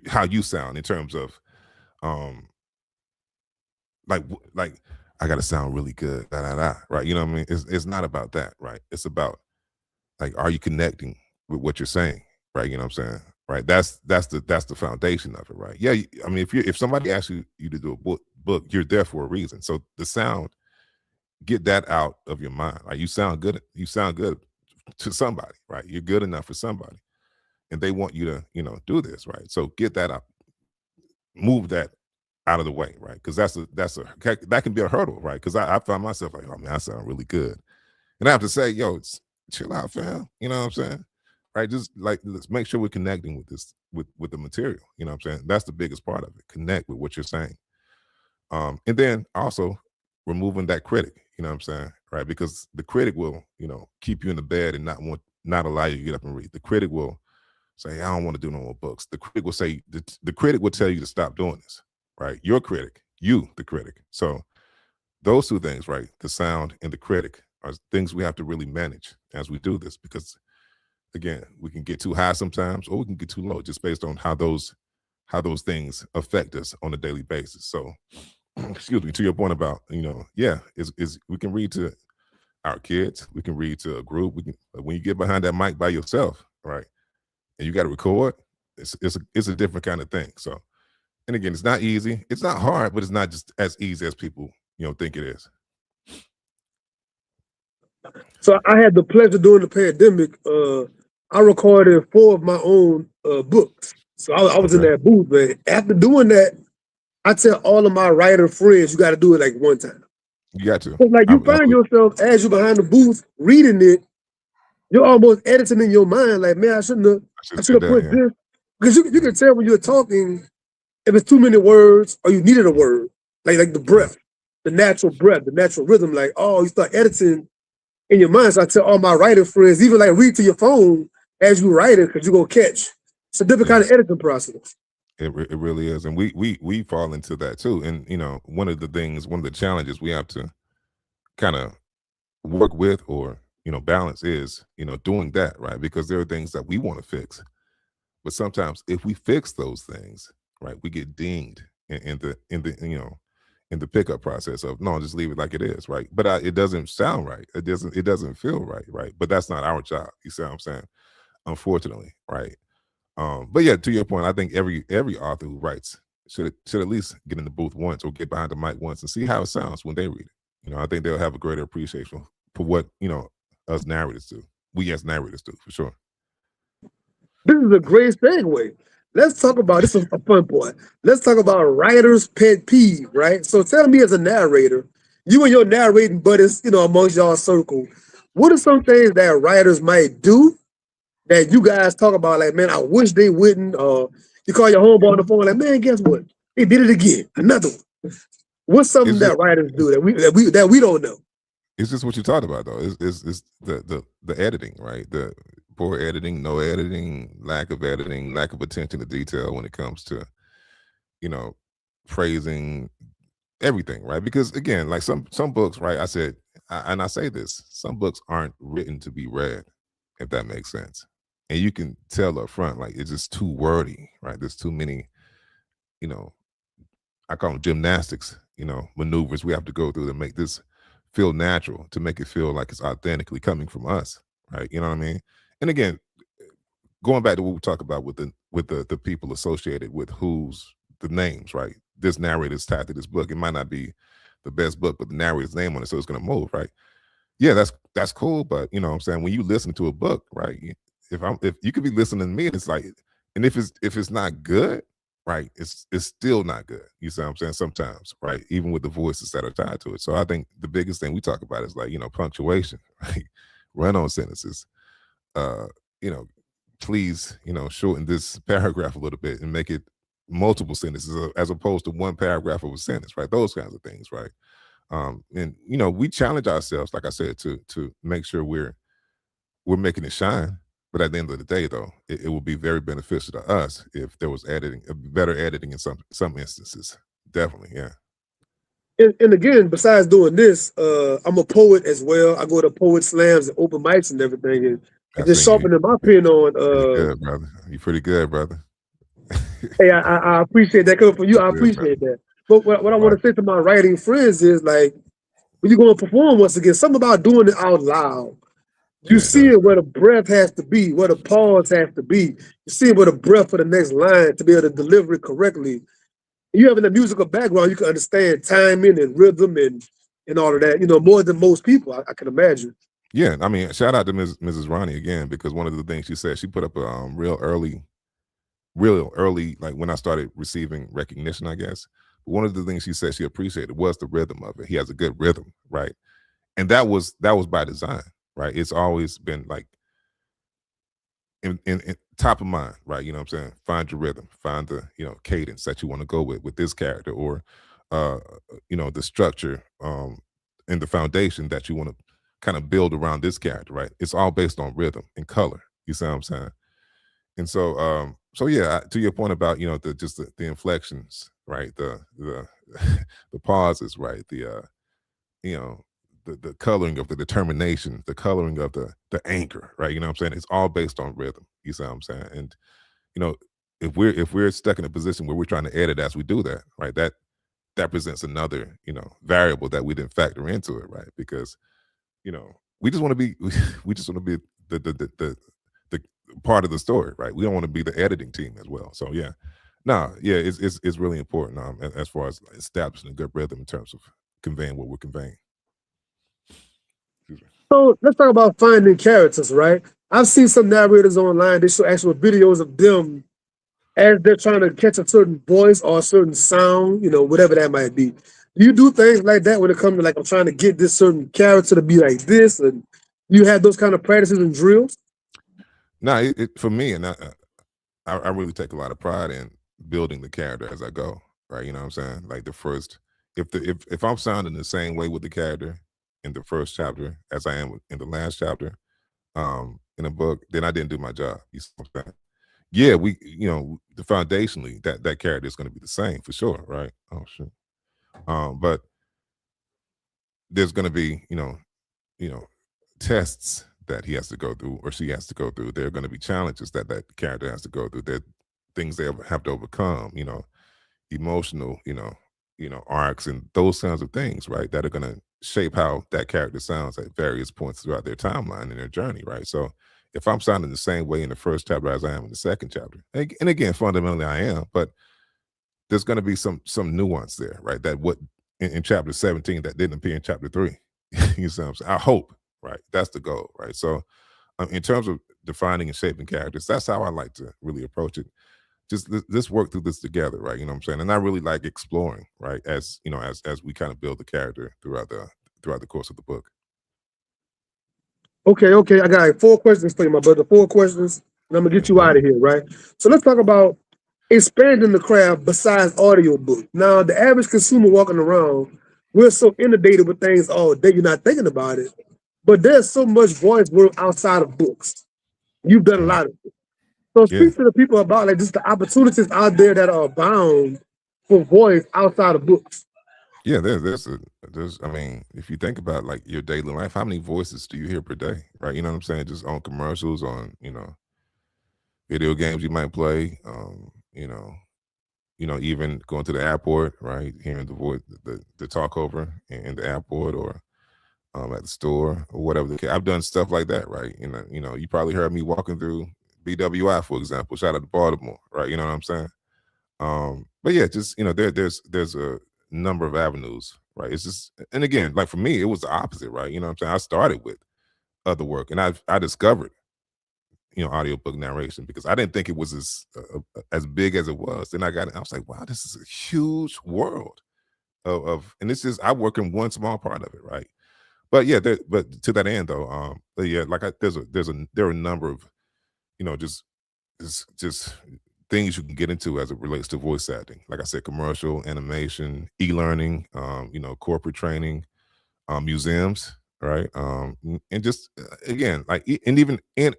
how you sound in terms of, like I got to sound really good, right? You know what I mean? It's not about that, right? It's about, like, are you connecting with what you're saying? Right, you know what I'm saying? Right, that's the foundation of it, right? Yeah, I mean, if somebody asks you to do a book, you're there for a reason. So the sound, get that out of your mind. Like, you sound good to somebody, right? You're good enough for somebody, and they want you to, do this, right? So get that out, move that out of the way, right? Because that can be a hurdle, right? Because I found myself like, oh man, I sound really good, and I have to say, yo, chill out, fam. You know what I'm saying? Right, just like, let's make sure we're connecting with this, with the material. You know what I'm saying? That's the biggest part of it. Connect with what you're saying. And then also removing that critic, you know what I'm saying? Right, because the critic will, keep you in the bed and not allow you to get up and read. The critic will say, I don't want to do no more books. The critic will say, the critic will tell you to stop doing this, right? Your critic, you, the critic. So those two things, right? The sound and the critic are things we have to really manage as we do this, because again, we can get too high sometimes, or we can get too low, just based on how those things affect us on a daily basis. So, excuse me, to your point about, is we can read to our kids, we can read to a group. When you get behind that mic by yourself, right, and you got to record, it's a different kind of thing. So, and again, it's not easy, it's not hard, but it's not just as easy as people think it is. So I had the pleasure during the pandemic. I recorded 4 of my own books. So I was in that booth, man. After doing that, I tell all of my writer friends, you got to do it like one time. You got to. Like, you find yourself as you're behind the booth reading it, you're almost editing in your mind, like, man, I should have put this. Because you can tell when you're talking if it's too many words or you needed a word, like the breath. the natural breath, the natural rhythm. Like, oh, you start editing in your mind. So I tell all my writing friends, even like read to your phone as you write it, because you're gonna catch. It's a different kind of editing process. It really is, and we fall into that too. And one of the challenges we have to kind of work with or balance is doing that, right? Because there are things that we want to fix, but sometimes if we fix those things, right, we get dinged in the pickup process of no, just leave it like it is, right? But it doesn't sound right. It doesn't feel right, right? But that's not our job. You see what I'm saying? Unfortunately, right? But yeah, to your point, I think every author who writes should at least get in the booth once or get behind the mic once and see how it sounds when they read it. I think they'll have a greater appreciation for what us narrators do. We as narrators do, for sure. This is a great segue. Let's talk about this is a fun part. Let's talk about writer's pet peeve, right? So tell me as a narrator, you and your narrating buddies, amongst y'all circle, what are some things that writers might do that you guys talk about? Like, man, I wish they wouldn't. You call your homeboy on the phone, like, man, guess what? They did it again. Another one. What's something that writers do that we don't know? It's just what you talked about, though. It's the editing, right? The poor editing, no editing, lack of attention to detail when it comes to, phrasing, everything, right? Because again, like some books, right? I say this, some books aren't written to be read, if that makes sense. And you can tell up front, like it's just too wordy, right? There's too many, I call them gymnastics, maneuvers we have to go through to make this feel natural, to make it feel like it's authentically coming from us, right? You know what I mean? And again, going back to what we talk about with the people associated with the names, right? This narrator's tied to this book. It might not be the best book, but the narrator's name on it, so it's going to move, right? Yeah, that's cool, but what I'm saying, when you listen to a book, right? If you could be listening to me, and it's like, and if it's not good, right, it's still not good. You see what I'm saying? Sometimes, right, even with the voices that are tied to it. So I think the biggest thing we talk about is like punctuation, right? Run-on sentences. Please, shorten this paragraph a little bit and make it multiple sentences as opposed to one paragraph of a sentence, right? Those kinds of things, right? And we challenge ourselves, like I said, to make sure we're making it shine. But at the end of the day, though, it will be very beneficial to us if there was better editing in some instances. Definitely, yeah. And again, besides doing this, I'm a poet as well. I go to poet slams and open mics and everything, and just sharpening my pen on. Good, brother. You're pretty good, brother. Hey, I appreciate that coming from you. I appreciate that. But what I want to say to my writing friends is like, when you're going to perform once again, something about doing it out loud. You see it where the breath has to be, where the pause has to be. You see it where the breath for the next line to be able to deliver it correctly. You having a musical background, you can understand timing and rhythm and all of that, more than most people, I can imagine. Yeah, I mean, shout out to Mrs. Ronnie again, because one of the things she said, she put up a real early, like when I started receiving recognition, I guess. One of the things she said she appreciated was the rhythm of it. He has a good rhythm, right? And that was by design, right? It's always been like in top of mind, right? You know what I'm saying? Find your rhythm, find the cadence that you want to go with this character, or the structure and the foundation that you want to kind of build around this character, right? It's all based on rhythm and color. You see what I'm saying? And so yeah, to your point about the inflections, right? The the pauses, right? The coloring of the determination, the coloring of the anchor, right? You know what I'm saying? It's all based on rhythm. You see what I'm saying? And if we're stuck in a position where we're trying to edit as we do that, right? That presents another variable that we didn't factor into it, right? Because we just want to be the part of the story, right? We don't want to be the editing team as well. So yeah, it's really important as far as establishing a good rhythm in terms of conveying what we're conveying. So let's talk about finding characters, right? I've seen some narrators online, they show actual videos of them as they're trying to catch a certain voice or a certain sound, whatever that might be. Do you do things like that when it comes to like, I'm trying to get this certain character to be like this, and you have those kind of practices and drills? No, for me, and I really take a lot of pride in building the character as I go, right? You know what I'm saying? Like the first if I'm sounding the same way with the character in the first chapter as I am in the last chapter, in a book, then I didn't do my job. You see what I'm saying? Yeah, the foundationally that character is going to be the same for sure, right? Oh shit. But there's going to be, you know, tests that he has to go through or she has to go through. There are going to be challenges that character has to go through. There things they have to overcome. Emotional, arcs and those kinds of things, right? That are going to shape how that character sounds at various points throughout their timeline and their journey, right? So if I'm sounding the same way in the first chapter as I am in the second chapter, and again, fundamentally I am, but there's going to be some nuance there, right? That what in chapter 17 that didn't appear in chapter 3. You see what I'm saying? I hope, right? That's the goal, right? So in terms of defining and shaping characters, that's how I like to really approach it. Just let's work through this together, right? You know what I'm saying? And I really like exploring, right? As as we kind of build the character throughout the course of the book. Okay. I got like 4 questions for you, my brother. 4 questions, and I'm gonna get you out of here, right? So let's talk about expanding the craft besides audiobook. Now, the average consumer walking around, we're so inundated with things all day, you're not thinking about it. But there's so much voice work outside of books. You've done a lot of it. So Yeah. speak to the people about like just the opportunities out there that are abound for voice outside of books. Yeah, there's I mean, if you think about like your daily life, how many voices do you hear per day? Right. You know what I'm saying? Just on commercials, on, video games you might play, even going to the airport, right? Hearing the voice, the talk over in the airport or at the store or whatever the case. I've done stuff like that, right? You probably heard me walking through BWI, for example. Shout out to Baltimore, right? You know what I'm saying? But yeah, just there's a number of avenues, right? It's just, and again, like for me, it was the opposite, right? You know what I'm saying? I started with other work, and I discovered audiobook narration because I didn't think it was as big as it was. Then I got it. I was like, wow, this is a huge world and this is I work in one small part of it, right? But yeah, but to that end though, but yeah, like there are a number of just things you can get into as it relates to voice acting. Like I said, commercial, animation, e-learning, corporate training, museums, right? And just again, like and even in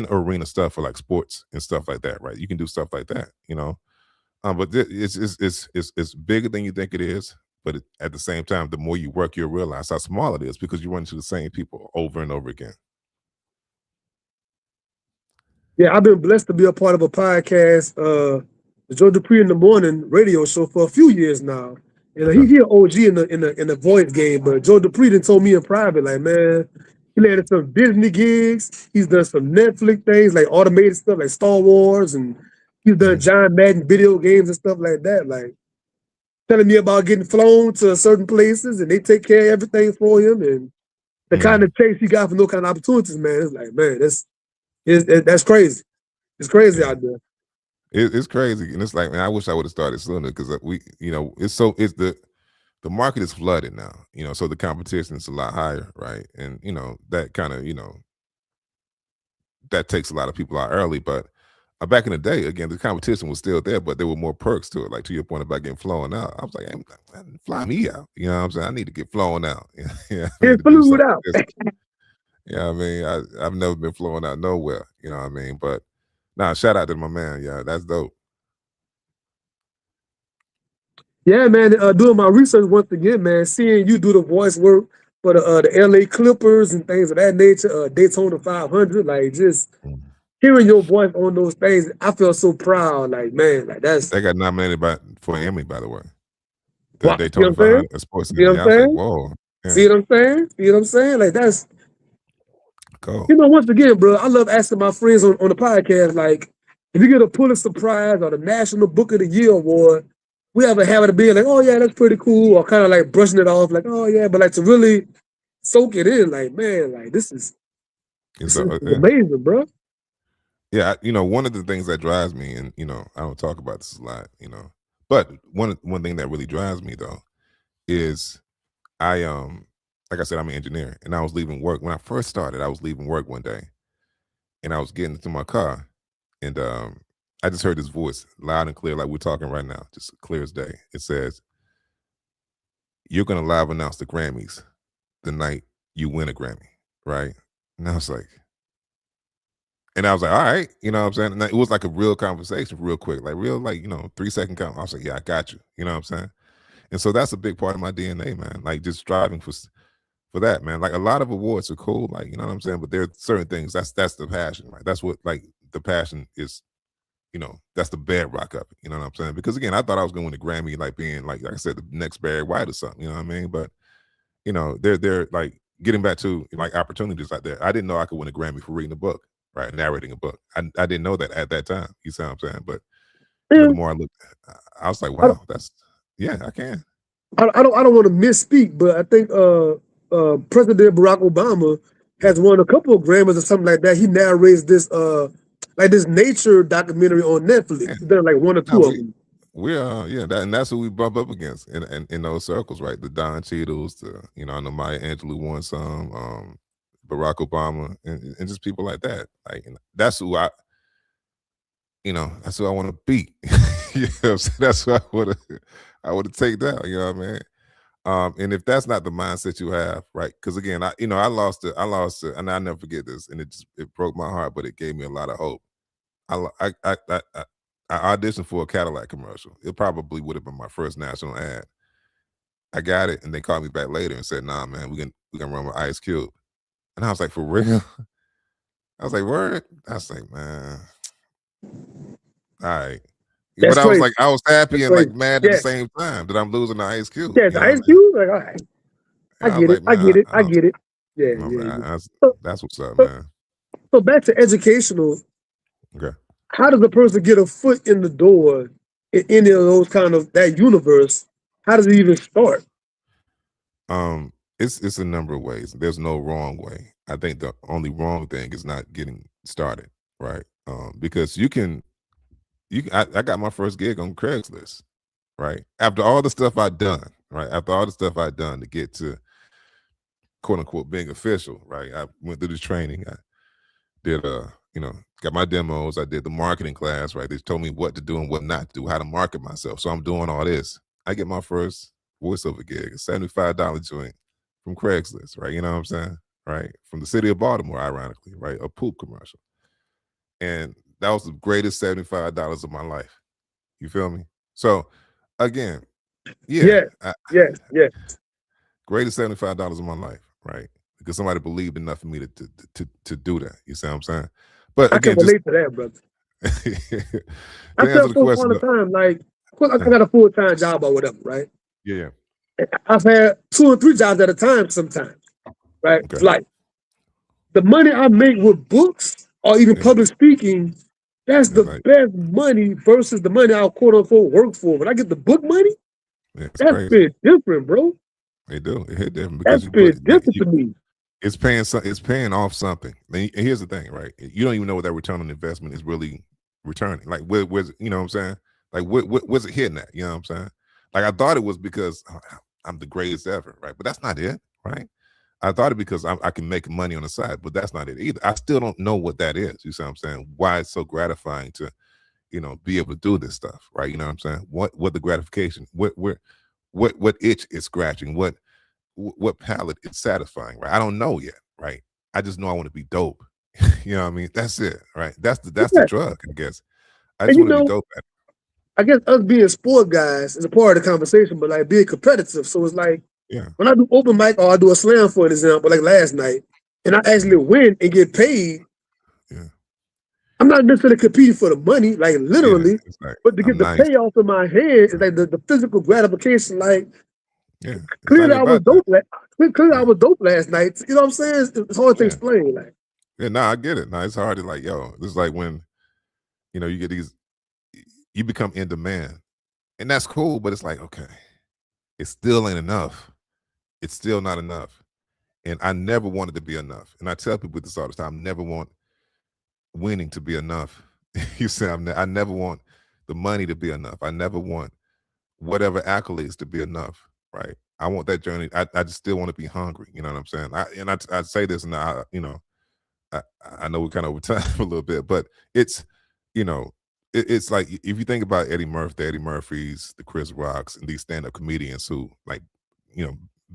arena stuff for like sports and stuff like that, right? You can do stuff like that. But it's bigger than you think it is. But at the same time, the more you work, you'll realize how small it is because you run into the same people over and over again. Yeah, I've been blessed to be a part of a podcast, the Joe Dupree in the Morning radio show for a few years now. And he an OG in the voice game, but Joe Dupree done told me in private, like, man, he landed some Disney gigs. He's done some Netflix things, like automated stuff, like Star Wars, and he's done John Madden video games and stuff like that. Like telling me about getting flown to certain places, and they take care of everything for him, and the kind of chase he got from those kind of opportunities, man. It's like, man, that's crazy. It's crazy out there. It's crazy, and it's like, man, I wish I would have started sooner because it's the market is flooded now, so the competition is a lot higher, right? And that kind of that takes a lot of people out early, but back in the day, again, the competition was still there, but there were more perks to it. Like to your point about getting flown out, I was like, hey, fly me out. You know what I'm saying? I need to get flown out. Yeah, Get flew out. Yeah, I mean, I've never been flown out nowhere. You know what I mean? But shout out to my man. Yeah, that's dope. Yeah, man. Doing my research once again, man. Seeing you do the voice work for the LA Clippers and things of that nature, Daytona 500, like just hearing your voice on those things, I feel so proud. Like, man, like They got nominated for an Emmy, by the way. The wow. Daytona 500 sports Emmy. Emmy. I was like, whoa. Yeah. See what I'm saying? See what I'm saying? Like that's cool. Once again, bro, I love asking my friends on the podcast, like, if you get a Pulitzer Prize or the National Book of the Year award, we have a habit of being like, oh yeah, that's pretty cool, or kind of like brushing it off, like, oh yeah, but like to really soak it in, like, man, like this is amazing, bro. Yeah, one of the things that drives me, and I don't talk about this a lot, but one thing that really drives me though is like I said, I'm an engineer, and I was leaving work when I first started. I was leaving work one day, and I was getting into my car, and I just heard this voice loud and clear, like we're talking right now, just clear as day. It says, you're gonna live announce the Grammys the night you win a Grammy, right? And I was like, all right, you know what I'm saying? And it was like a real conversation, real quick, like real, like, 3-second count. I was like, yeah, I got you. You know what I'm saying? And so that's a big part of my DNA, man. Like just striving for that, man. Like a lot of awards are cool, like, you know what I'm saying? But there are certain things that's the passion, right? That's what, like, the passion is, that's the bedrock of it. You know what I'm saying? Because again, I thought I was going to win a Grammy, like being like I said, the next Barry White or something, you know what I mean? But they're like getting back to like opportunities like that. I didn't know I could win a Grammy for reading a book, right? Narrating a book. I didn't know that at that time. You see what I'm saying? But the And more I looked, I was like, I, don't- wow, yeah, I can. I don't want to misspeak, but I think President Barack Obama Yeah. has won a couple of Grammys or something like that. He narrates this like this nature documentary on Yeah. Netflix. He's done like one or No, two of them. yeah, and that's who we bump up against in those circles, right? The Don Cheadles, I know Maya Angelou won some, Barack Obama, and just people like that. Like, that's who that's who I want to beat. You know what I'm saying? That's who I would take down. You know what I mean? And if that's not the mindset you have, right? Because again, I lost it, and I never forget this, and it broke my heart, but it gave me a lot of hope. I auditioned for a Cadillac commercial. It probably would have been my first national ad. I got it, and they called me back later and said, "Nah, man, we can run with Ice Cube." And I was like, "For real?" I was like, "Word?" I was like, "Man, all right." But That's I was crazy. like, I was That's happy and like crazy. mad at the Yeah, same time that I'm losing to Ice Cube. yeah. You The know what I Ice mean? Cube. Like, all right, I And I was get it. like, I man, get it. I I don't. get it. Yeah, No, yeah, man, yeah. So, that's what's up, so, man. so back to educational. Okay. How does a person get a foot in the door in any of those kind of that universe? How does it even start? It's a number of ways. There's no wrong way. I think the only wrong thing is not getting started, right? Because I got my first gig on Craigslist, right? After all the stuff I'd done, right? After all the stuff I'd done to get to quote unquote being official, right? I went through this training. I did got my demos. I did the marketing class, right? They told me what to do and what not to do, how to market myself. So I'm doing all this. I get my first voiceover gig, a $75 joint from Craigslist, right? You know what I'm saying? Right. From the city of Baltimore, ironically, right? A poop commercial. And that was the greatest $75 of my life. You feel me? So again, yeah, Yes, yes, yes. greatest $75 of my life, right? Because somebody believed enough in me to do that. You see what I'm saying? But I can again, just relate to that, brother. I to tell answer the folks all question, the time, like, of course, I got a full-time job or whatever, right? yeah, I've had 2 or 3 jobs at a time sometimes, right? okay, Like the money I make with books or even yeah, public speaking, that's it's the like, best money versus the money I'll quote unquote work for. When I get the book money, yeah, it's that's crazy. been different, bro. They do it hit different because That's been different to me. it's paying off something. And here's the thing, right? You don't even know what that return on investment is really returning. Like, where's you know what I'm saying? Like, where's it hitting at? You know what I'm saying? Like, I thought it was because I'm the greatest ever, right? But that's not it, right? I thought it because I can make money on the side, but that's not it either. I still don't know what that is. You see what I'm saying? Why it's so gratifying to, be able to do this stuff, right? You know what I'm saying? What the gratification, what itch is scratching, what palate is satisfying, right? I don't know yet, right? I just know I want to be dope. You know what I mean? That's it, right? That's the Yeah. drug, I guess. I And just want to be dope at I guess us being sport guys is a part of the conversation, but like being competitive. So it's like it. Yeah. when I do open mic or I do a slam, for an example, like last night, and I actually win and get paid, Yeah. I'm not necessarily competing for the money, like Yeah. literally, It's like but to get I'm the nice. payoff in my hand is like the physical gratification. Like Yeah. It's not clearly even I was about that. dope. Clearly I Yeah. was dope last night. You know what I'm saying? It's hard to Yeah. explain. Like Yeah. No, I get it. No, it's hard to like, yo, this is like when, you get you become in demand. And that's cool, but it's like, okay, it still ain't enough. It's still not enough. And I never wanted to be enough. And I tell people this all the time, never want winning to be enough. You say I never want the money to be enough. I never want whatever accolades to be enough. Right. I want that journey. I just still want to be hungry. You know what I'm saying? I say this and I know we're kind of over time a little bit, but it's, you know, it's like if you think about Eddie Murphy, the Eddie Murphys, the Chris Rocks, and these stand-up comedians who like,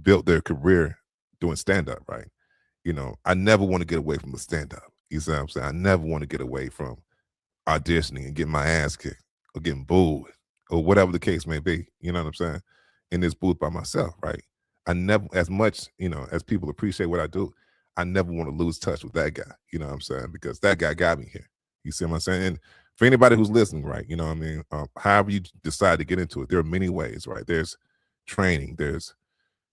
built their career doing stand-up, right? I never want to get away from the stand-up. You see what I'm saying? I never want to get away from auditioning and getting my ass kicked or getting booed or whatever the case may be. You know what I'm saying? In this booth by myself, right? I never, as much, as people appreciate what I do, I never want to lose touch with that guy. You know what I'm saying? Because that guy got me here. You see what I'm saying? And for anybody who's listening, right, you know what I mean? However you decide to get into it, there are many ways, right? There's training,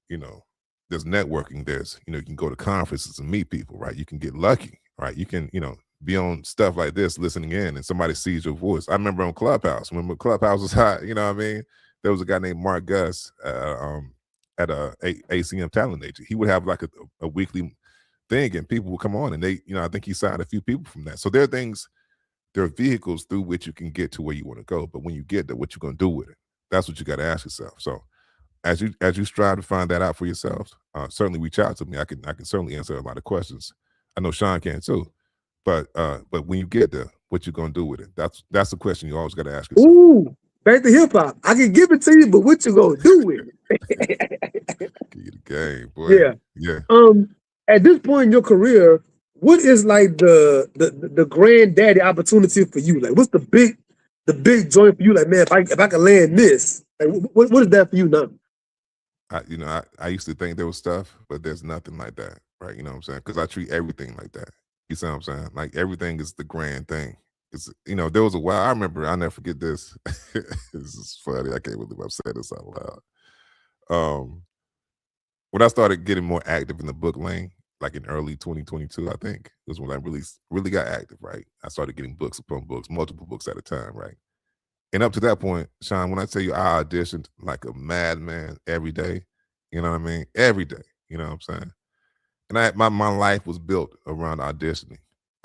you know, there's networking, you can go to conferences and meet people, right? You can get lucky, right? You can, be on stuff like this, listening in, and somebody sees your voice. I remember on Clubhouse, when Clubhouse was hot, you know what I mean? There was a guy named Mark Gus at ACM Talent Agent. He would have like a weekly thing, and people would come on, and they, I think he signed a few people from that. So there are vehicles through which you can get to where you want to go. But when you get there, what you going to do with it? That's what you got to ask yourself. So as you strive to find that out for yourselves, certainly reach out to me. I can certainly answer a lot of questions. I know Sean can too. But when you get there, what you gonna do with it? That's the question you always got to ask yourself. Ooh, back to hip hop. I can give it to you, but what you gonna do with it? Give you the game, boy. Yeah. At this point in your career, what is like the granddaddy opportunity for you? Like, what's the big joint for you? Like, man, if I can land this, like, what is that for you now? I used to think there was stuff, but there's nothing like that, right? You know what I'm saying? Because I treat everything like that. You see what I'm saying? Like, everything is the grand thing. It's, there was a while, I remember, I'll never forget this. This is funny. I can't believe I'm saying this out loud. When I started getting more active in the book lane, like in early 2022, I think, was when I really got active, right? I started getting books upon books, multiple books at a time, right? And up to that point, Sean, when I tell you I auditioned like a madman every day, you know what I mean? Every day, you know what I'm saying? And my life was built around auditioning.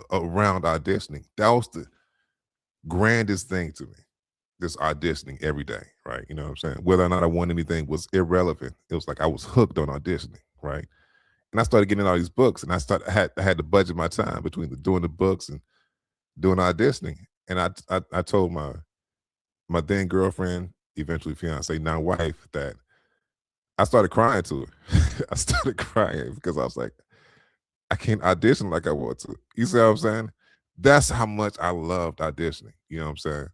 That was the grandest thing to me, this auditioning every day, right? You know what I'm saying? Whether or not I won anything was irrelevant. It was like I was hooked on auditioning, right? And I started getting all these books, and I had to budget my time between doing the books and doing auditioning. And I told my then girlfriend, eventually fiance, now wife, that I started crying to her. I started crying because I was like, I can't audition like I want to. You see what I'm saying? That's how much I loved auditioning. You know what I'm saying?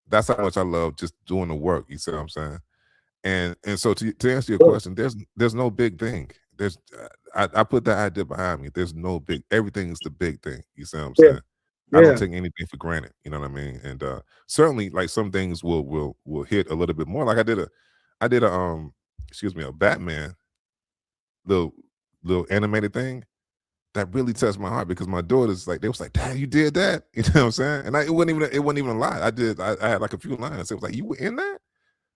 That's how much I love just doing the work. You see what I'm saying? And so to answer your question, there's no big thing. I put that idea behind me. There's no big. Everything is the big thing. You see what I'm saying? Yeah. I don't take anything for granted. You know what I mean? And certainly, like, some things will hit a little bit more. Like I did a Batman little animated thing that really touched my heart, because my daughters, like, they was like, "Dad, you did that?" You know what I'm saying? And it wasn't even a lie. I had like a few lines. It was like, "You were in that?"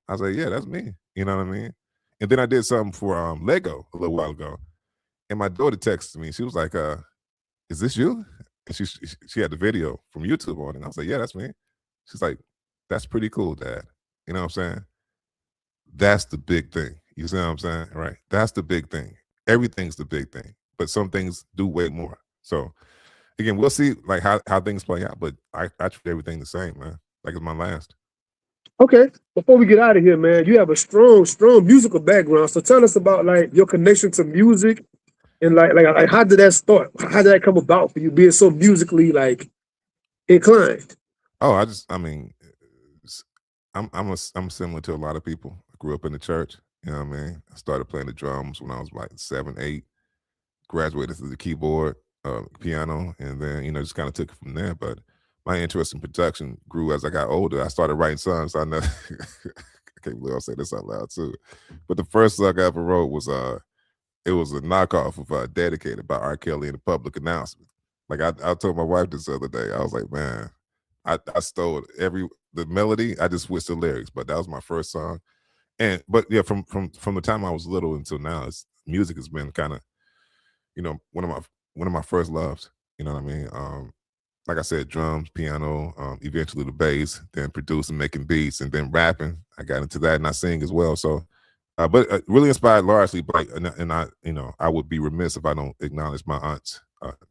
I was like, "Yeah, that's me." You know what I mean? And then I did something for Lego a little while ago, and my daughter texted me. She was like, "Is this you?" And she had the video from YouTube on it. And I was like, "Yeah, that's me." She's like, "That's pretty cool, Dad." You know what I'm saying? That's the big thing. You see what I'm saying? Right? That's the big thing. Everything's the big thing, but some things do way more. So again, we'll see like how things play out, but I treat everything the same, man. Like it's my last. Okay, before we get out of here, man, you have a strong musical background. So tell us about like your connection to music, and like how did that start? How did that come about for you being so musically like inclined? Oh, I'm similar to a lot of people. I grew up in the church. You know what I mean? I started playing the drums when I was like 7, 8. Graduated to the keyboard, piano, and then just kind of took it from there. But my interest in production grew as I got older. I started writing songs. I know I can't believe I'll say this out loud too. But the first song I ever wrote was it was a knockoff of "Dedicated" by R. Kelly in a public announcement. Like I told my wife this the other day. I was like, man, I stole the melody. I just switched the lyrics, but that was my first song. But yeah, from the time I was little until now, music has been kind of one of my first loves. You know what I mean? Like I said, drums, piano, eventually the bass, then producing, making beats, and then rapping. I got into that, and I sing as well. So, but really inspired largely by, and I would be remiss if I don't acknowledge my aunts,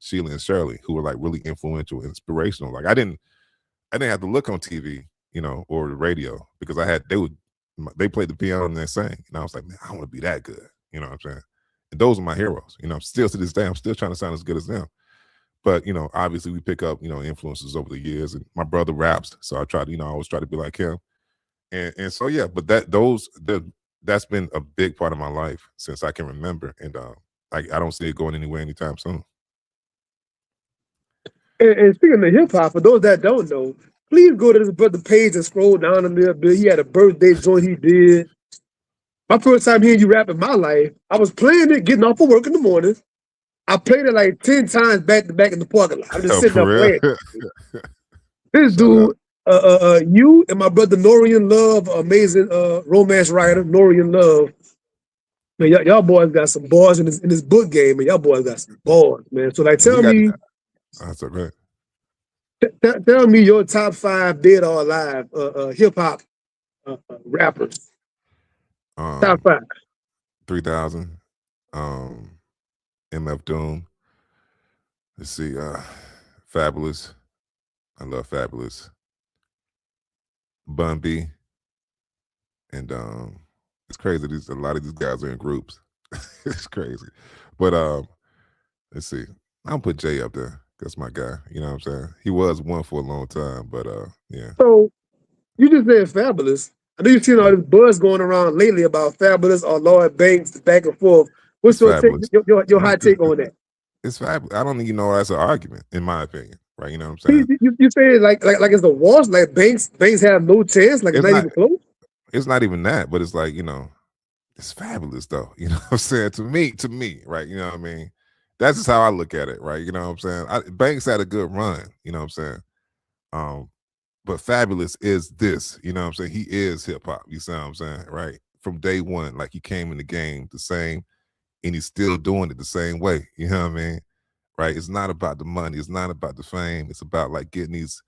Sheila and Shirley, who were like really influential, inspirational. Like I didn't have to look on TV, or the radio, because they would they played the piano and they sang, and I was like, man, I want to be that good. You know what I'm saying? And those are my heroes. You know, still to this day, I'm still trying to sound as good as them. But you know, obviously, we pick up influences over the years, and my brother raps, so I try to I always try to be like him. And so yeah, but that's been a big part of my life since I can remember, and I don't see it going anywhere anytime soon. And speaking of hip hop, for those that don't know, please go to this brother page and scroll down a little bit. He had a birthday joint he did. My first time hearing you rap in my life, I was playing it, getting off of work in the morning. I played it like 10 times back to back in the parking lot. I'm just Oh, sitting for there real? playing. This Shout out. dude, you and my brother Norian Love, amazing romance writer, Norian Love. Man, y'all boys got some bars in this book game, and y'all boys got some bars, man. So like, And we tell got me, that's okay. tell me your top 5 dead or alive hip hop rappers. Top 5. 3000, MF Doom. Let's see, Fabulous. I love Fabulous. Bun B. And it's crazy. A lot of these guys are in groups. It's crazy. But let's see. I'll put Jay up there. That's my guy. You know what I'm saying? He was one for a long time, but yeah. So you just said Fabulous. I know you've seen all this buzz going around lately about Fabulous or Lloyd Banks back and forth. What's It's your take, Fabulous. your hot take on that? It's fabulous. I don't even know that's an argument, in my opinion. Right? You know what I'm saying? You say it like it's the wash, like Banks have no chance, like it's not even close. It's not even that, but it's like, it's fabulous though. You know what I'm saying? To me, right? You know what I mean? That's just how I look at it, right? You know what I'm saying? Banks had a good run, you know what I'm saying? But Fabulous is this, you know what I'm saying? He is hip hop, you see what I'm saying? Right? From day one, like he came in the game the same, and he's still doing it the same way. You know what I mean? Right? It's not about the money, it's not about the fame, it's about like getting these,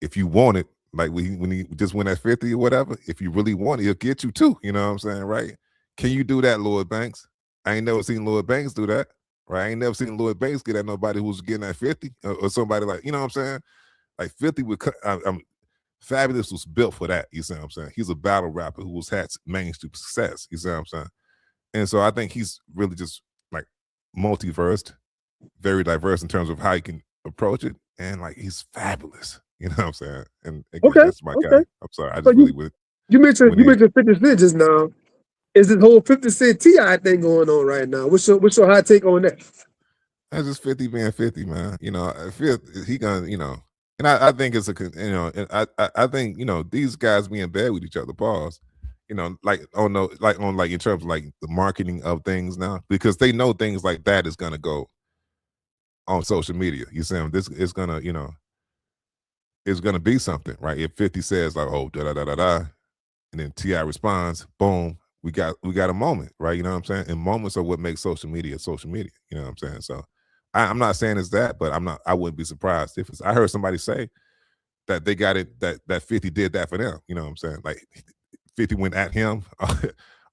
if you want it, like when he just went at 50 or whatever, if you really want it, he'll get you too. You know what I'm saying? Right? Can you do that, Lloyd Banks? I ain't never seen Lloyd Banks do that. Right? I ain't never seen Lloyd Banks get at nobody who's getting at 50 or somebody like, you know what I'm saying? Like 50 would cut. Fabulous was built for that. You see what I'm saying? He's a battle rapper who has had mainstream success. You see what I'm saying? And so I think he's really just like multiversed, very diverse in terms of how he can approach it. And like he's fabulous. You know what I'm saying? And again, Okay, that's my guy. okay. I'm sorry. I So just really would. you mentioned 50 Cent just now. Is this whole 50 Cent T.I. thing going on right now? What's your hot take on that? That's just 50 being 50, man. I feel he gonna, and I think it's and I think, these guys be in bed with each other, pause. Like in terms of like the marketing of things now, because they know things like that is gonna go on social media. You see them, this is gonna, it's gonna be something, right? If 50 says like, oh, da da da da da, and then T.I. responds, boom, we got a moment, right? You know what I'm saying? And moments are what makes social media. You know what I'm saying? So I'm not saying it's that, but I wouldn't be surprised if I heard somebody say that they got it, that 50 did that for them. You know what I'm saying? Like 50 went at him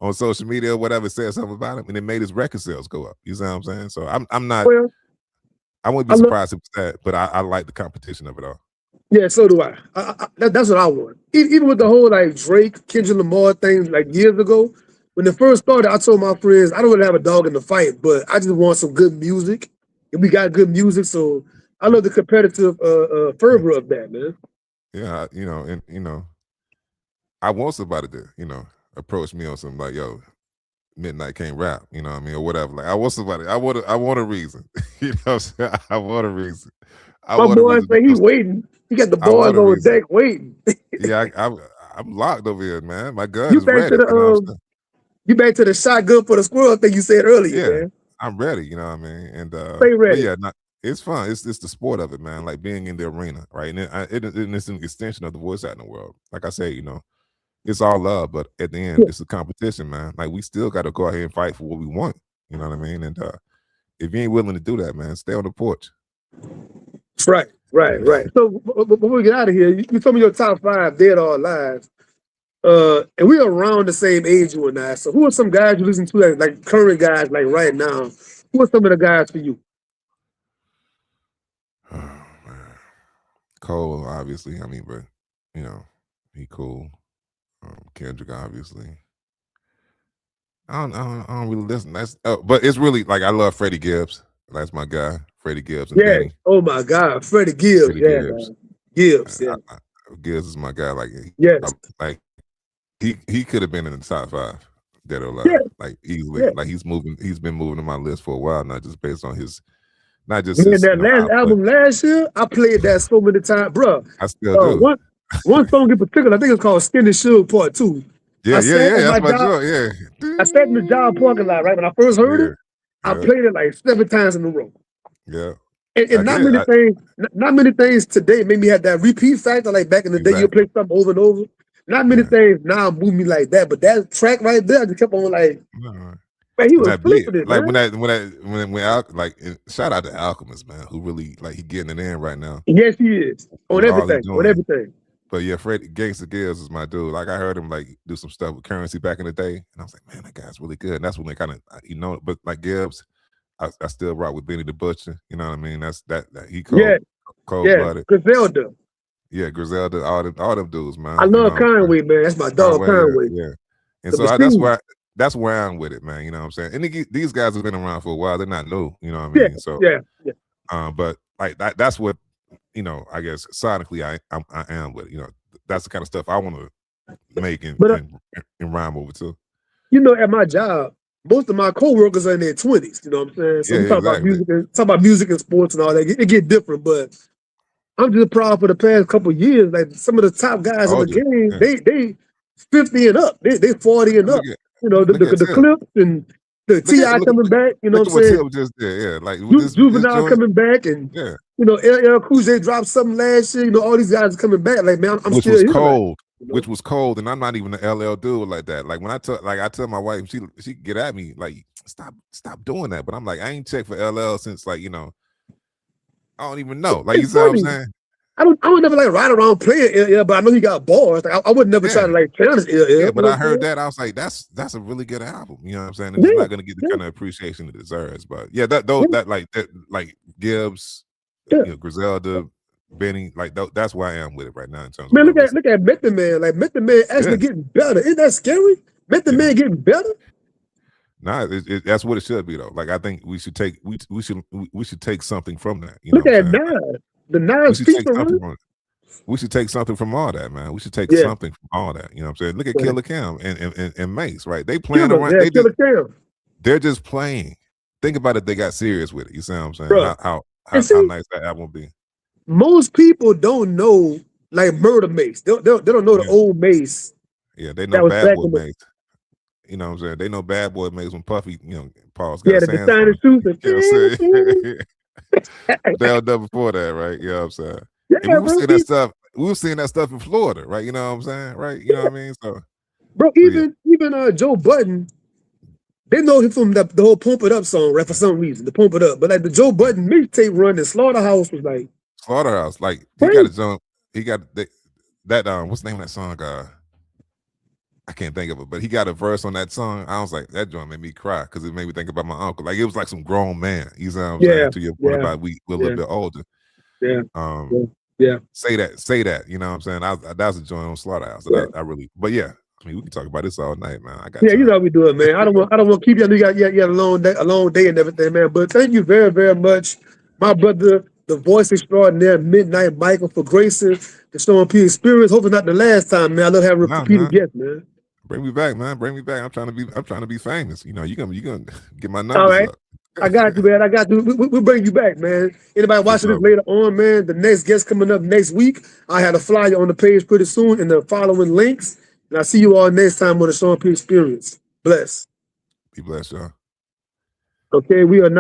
on social media or whatever, said something about him, and it made his record sales go up. You see what I'm saying? So I'm not, Well, I wouldn't be surprised if it's that, but I like the competition of it all. yeah, so do I. That's what I want. Even with the whole like Drake, Kendrick Lamar things like years ago, when it first started, I told my friends I don't really have a dog in the fight, but I just want some good music, and we got good music. So I love the competitive fervor of that, man. Yeah, I want somebody to, approach me on something like, yo, Midnite can't rap, you know what I mean, or whatever. Like I want somebody, I want a reason. You know what I'm saying? I want a reason. My boy say he waiting. He got the I want boys a on reason. deck waiting. Yeah, I'm locked over here, man. My gun You is back ready. to You know what I'm the saying? you back to the shotgun for the squirrel thing you said earlier, Yeah, man. I'm ready. You know what I mean? And Stay but ready. yeah, it's fun. It's the sport of it, man. Like being in the arena, right? And it's an extension of the voice acting world. Like I say, it's all love, but at the end, Yeah. it's a competition, man. Like we still got to go ahead and fight for what we want. You know what I mean? And if you ain't willing to do that, man, stay on the porch. Right. So before we get out of here, you told me your top 5 dead or alive. And we're around the same age, you and I. So who are some guys you listen to, like current guys, like right now? Who are some of the guys for you? Oh man, Cole, obviously. I mean, but he cool. Kendrick, obviously. I don't really listen. But it's really like I love Freddie Gibbs. That's my guy, Freddie Gibbs and Yeah. Benny. Oh my God, Freddie Gibbs. Freddie Yeah, Gibbs. man. Gibbs. Yeah. Gibbs is my guy. Like, yes. He could have been in the top 5, dead or alive, Yeah. like easily. Yeah. Like he's been moving on my list for a while, not just based on his, not just Man, his. that last output. album last year, I played that so many times, bro. I still do. One song in particular, I think it's called "Skinny Sugar Part 2." Yeah. That's my job. Yeah. I sat in the job parking lot, right? When I first heard it, I played it like 7 times in a row. Yeah. And not many things today make me have that repeat factor like back in the day you play something over and over. Not many things now move me like that, but that track right there, I just kept on like, man, he was flipping it, like man. when shout out to Alchemist, man, who really like he getting it in right now. Yes, he is on everything. But yeah, Gangsta Gibbs is my dude. Like I heard him like do some stuff with Currency back in the day, and I was like, man, that guy's really good. And that's when they kind of but like Gibbs, I still rock with Benny the Butcher. You know what I mean? That's that he cold blooded. Griselda. Yeah, Griselda, all them dudes, man. I love Conway, man. That's my dog, Conway. Yeah. And so that's where I'm with it, man. You know what I'm saying? And these guys have been around for a while. They're not new. You know what I mean? So but like that's what, you know, I guess sonically I am with it. You know, that's the kind of stuff I want to make and rhyme over to. You know, at my job, most of my coworkers are in their 20s. You know what I'm saying? So we talk about music and sports and all that. It get different, but I'm just proud for the past couple of years. Like some of the top guys in the game, they 50 and up. They 40 and up. You know, the Clips and the T.I. coming back. You know what I'm saying? Just there, like Juvenile coming back, and you know, LL Cool J dropped something last year. You know, all these guys are coming back. Like, man, I'm still here. Cold. Which was cold, and I'm not even an LL dude like that. Like when I tell my wife, she get at me like, stop doing that. But I'm like, I ain't checked for LL since, like, you know, I don't even know. Like, you see what I'm saying? I would never like ride around playing LL, but I know he got bars. Like, I would never try to like challenge LL. Yeah, but I heard that, I was like, that's a really good album. You know what I'm saying? And it's not gonna get the kind of appreciation it deserves. But yeah, like Gibbs, you know, Griselda, Benny, like that's where I am with it right now in terms of. Man, look at Method Man. Like Method Man actually getting better. Isn't that scary? Method Man getting better? Nah, that's what it should be though. Like I think we should take something from that. You look know at Nas. The Nas feature. We should take something from all that, man. We should take something from all that. You know what I'm saying? Look at Killer Cam and Mace, right? They playing around. They're just playing. Think about it. They got serious with it. You see what I'm saying? Bro, how nice that album will be. Most people don't know like Murder Mace. They don't know the old Mace. Yeah, they know Bad Boy Mace. You know what I'm saying? They know Bad Boy Mace when Puffy, you know, Paul's got the designer shoes. They all done before that, right? You know what I'm saying? Yeah, and we were seeing that stuff. We were seeing that stuff in Florida, right? You know what I'm saying? Right? You know what I mean? So, bro, even Joe Budden, they know him from the whole Pump It Up song, right? For some reason, the Pump It Up. But like the Joe Budden mixtape run in Slaughterhouse was like Slaughterhouse. Like he got his own. He got that what's the name of that song? I can't think of it, but he got a verse on that song. I was like, that joint made me cry because it made me think about my uncle. Like it was like some grown man. You know what I'm saying? To your point about we're a little bit older. Yeah. Say that. You know what I'm saying? That's a joint on Slaughterhouse. I really, but yeah. I mean, we can talk about this all night, man. You know how we do it, man. I don't want to keep you. You got a long day and everything, man. But thank you very, very much, my brother, the voice extraordinaire, Midnite Michael, for gracing the Sean P experience. Hopefully not the last time, man. I love having repeated guests, man. Bring me back, man. Bring me back. I'm trying to be famous. You know, you gonna get my numbers all right. up. I got you, man. We'll bring you back, man. Anybody watching this later on, man, the next guest coming up next week, I had a flyer on the page pretty soon in the following links. And I'll see you all next time on the Sean P Experience. Bless. Be blessed, y'all. Okay, we are now.